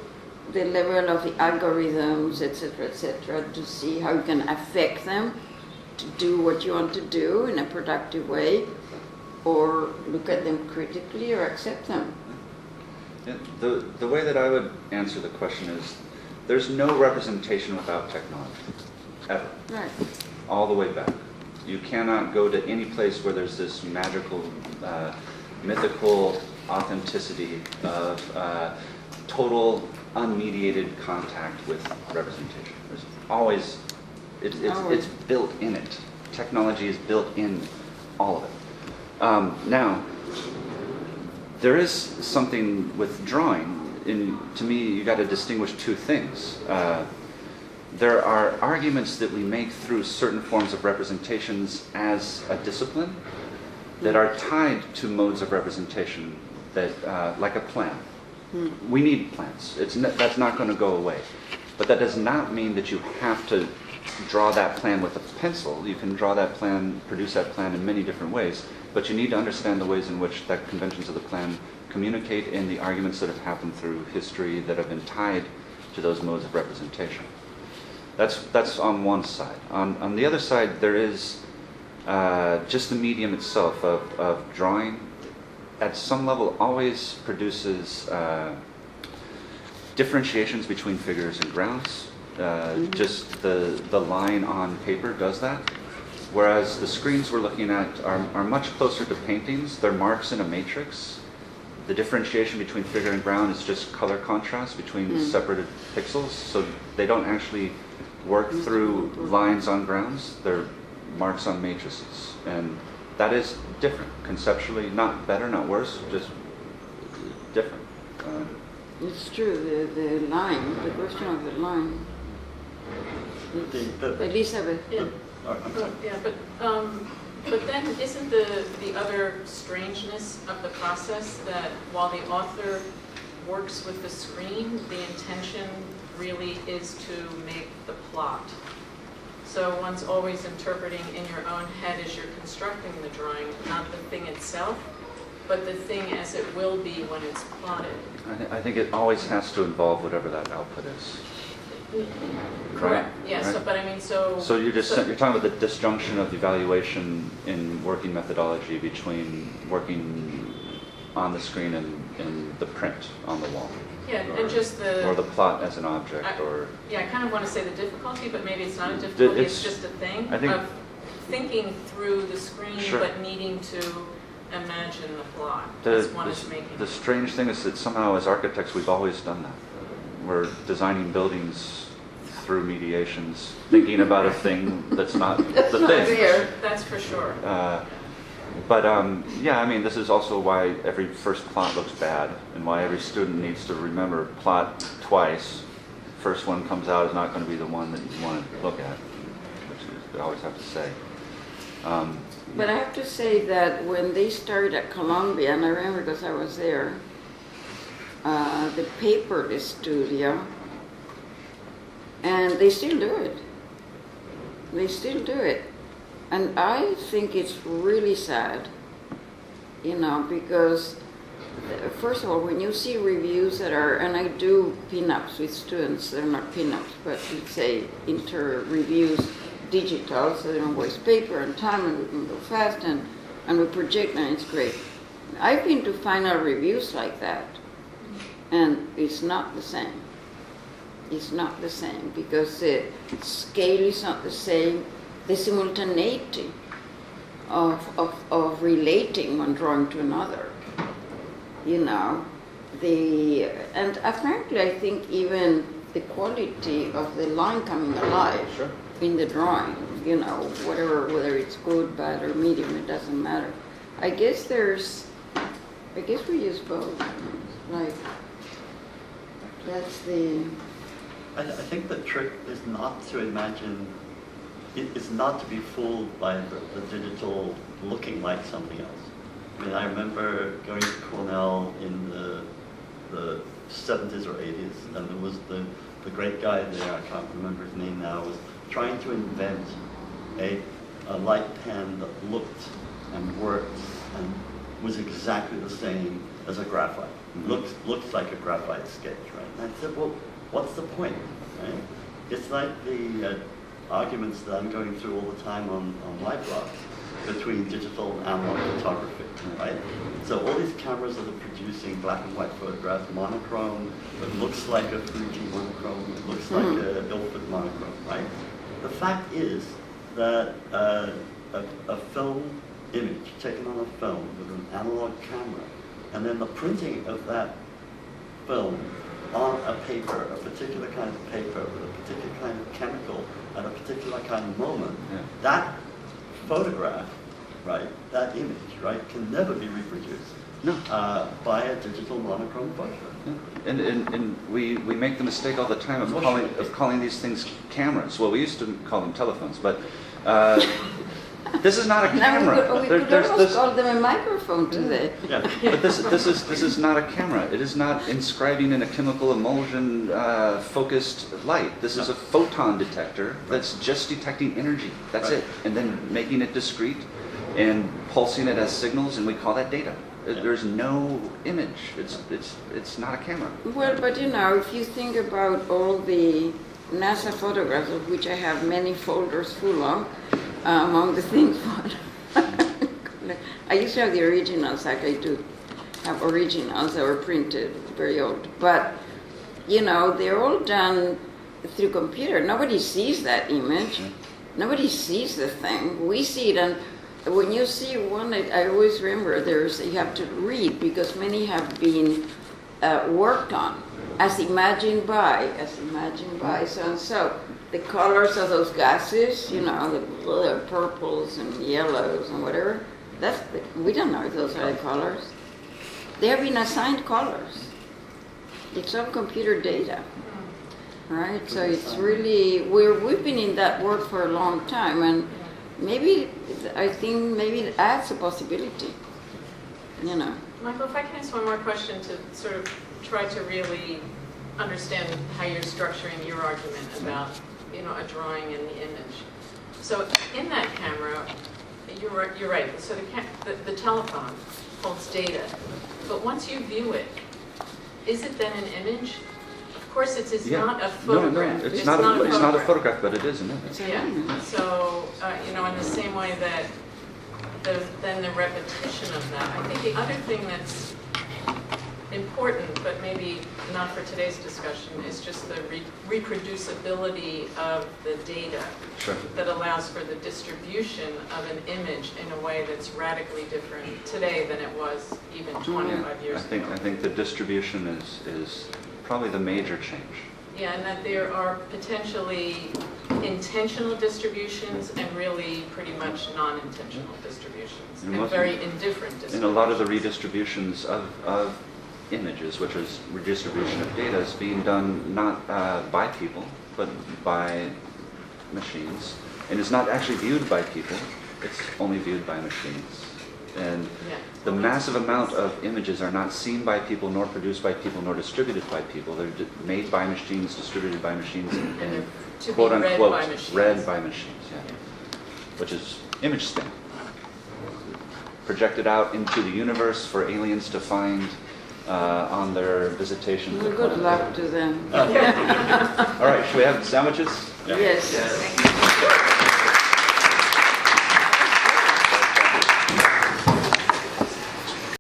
the level of the algorithms, etc., to see how you can affect them to do what you want to do in a productive way, or look at them critically or accept them. Yeah, the way that I would answer the question is, there's no representation without technology, ever, Right. all the way back. You cannot go to any place where there's this magical, mythical authenticity of total unmediated contact with representation. There's always, it's built in it. Technology is built in all of it. Now, there is something with drawing. To me, you got to distinguish two things. There are arguments that we make through certain forms of representations as a discipline that are tied to modes of representation that, like a plan. We need plans. That's not going to go away. But that does not mean that you have to draw that plan with a pencil. You can draw that plan, produce that plan in many different ways, but you need to understand the ways in which the conventions of the plan communicate in the arguments that have happened through history that have been tied to those modes of representation. That's on one side. On the other side, there is just the medium itself of drawing. At some level, always produces differentiations between figures and grounds. Just the line on paper does that. Whereas the screens we're looking at are much closer to paintings. They're marks in a matrix. The differentiation between figure and ground is just color contrast between separated pixels. So they don't actually work through lines on grounds. They're marks on matrices. And that is different conceptually, not better, not worse, just different. It's true, the line, the question of the line. At least have a... Yeah, but then isn't the other strangeness of the process that while the author works with the screen, the intention really is to make the plot. So one's always interpreting in your own head as you're constructing the drawing, not the thing itself, but the thing as it will be when it's plotted. I think it always has to involve whatever that output is. Correct. Right? Yeah. Right? So, but I mean, so. So you're talking about the disjunction of evaluation in working methodology between working on the screen and the print on the wall. Yeah, and just the... Or the plot as an object, Yeah, I kind of want to say the difficulty, but maybe it's not a difficulty, it's just a thing of thinking through the screen, but needing to imagine the plot as one is making. The strange thing is that somehow as architects we've always done that. We're designing buildings through mediations, thinking about a thing that's not the thing. That's for sure. Yeah, I mean, this is also why every first plot looks bad and why every student needs to remember plot twice. First one comes out is not going to be the one that you want to look at, which you always have to say. But I have to say that when they started at Columbia, and I remember because I was there, the paper studio, and they still do it. They still do it. And I think it's really sad, because first of all, when you see reviews that are, and I do pin-ups with students, they're not pin-ups, but let's say inter-reviews digital, so they don't waste paper and time, and we can go fast, and we project, and it's great. I've been to final reviews like that, and it's not the same. It's not the same, because the scale is not the same. The simultaneity of relating one drawing to another, and frankly, I think even the quality of the line coming alive in the drawing, whether it's good, bad, or medium, it doesn't matter. I guess we use both. Like, that's the... I think the trick is not to imagine. It's not to be fooled by the digital looking like something else. I mean, I remember going to Cornell in the 70s or 80s, and there was the great guy there, I can't remember his name now, was trying to invent a light pen that looked and worked and was exactly the same as a graphite. Looks like a graphite sketch, right? And I said, well, what's the point, right? It's like the arguments that I'm going through all the time on my blog between digital and analog photography, right? So all these cameras that are producing black and white photographs, monochrome, it looks like a Fuji monochrome, it looks like a Ilford monochrome, right? The fact is that a film image taken on a film with an analog camera, and then the printing of that film on a paper, a particular kind of paper with a particular kind of chemical at a particular kind of moment, Yeah. that photograph, right, that image, right, can never be reproduced No. by a digital monochrome photograph. And we make the mistake all the time of calling these things cameras. Well, we used to call them telephones, but this is not a Now camera. we could almost call them a microphone today. Yeah. But this is not a camera. It is not inscribing in a chemical emulsion focused light. This is a photon detector that's just detecting energy. That's Right. it. And then making it discrete and pulsing it as signals, and we call that data. There's no image. It's not a camera. Well, but you know, if you think about all the NASA photographs, of which I have many folders full of, among the things, I used to have the originals, like I do have originals that were printed, very old. But, you know, they're all done through computer. Nobody sees that image. Nobody sees the thing. We see it, and when you see one, I always remember you have to read, because many have been worked on as imagined by so and so. The colors of those gases, you know, the purples and yellows and whatever, we don't know if those are the colors. They have been assigned colors. It's all computer data, right? So it's really, we've been in that work for a long time, and I think maybe it adds a possibility, you know. Michael, if I can ask one more question to sort of try to really understand how you're structuring your argument about, you know, a drawing and the image. So in that camera, you're right. So the telephone holds data, but once you view it, is it then an image? Of course, it's not a photograph. No, it's not a photograph, but it is an image. Yeah. So you know, in the same way that then the repetition of that. I think the other thing that's important, but maybe not for today's discussion, is just the reproducibility of the data. Sure. That allows for the distribution of an image in a way that's radically different today than it was even 25 years ago. I think the distribution is probably the major change. Yeah, and that there are potentially intentional distributions and really pretty much non-intentional distributions, and very indifferent distributions. And a lot of the redistributions of images, which is redistribution of data, is being done not by people, but by machines. And it's not actually viewed by people, it's only viewed by machines. And the massive amount of images are not seen by people, nor produced by people, nor distributed by people. They're made by machines, distributed by machines, and quote unquote read by machines. Yeah. Which is image spin. Projected out into the universe for aliens to find on their visitation. Well, good luck to them. All right, should we have sandwiches? Yes.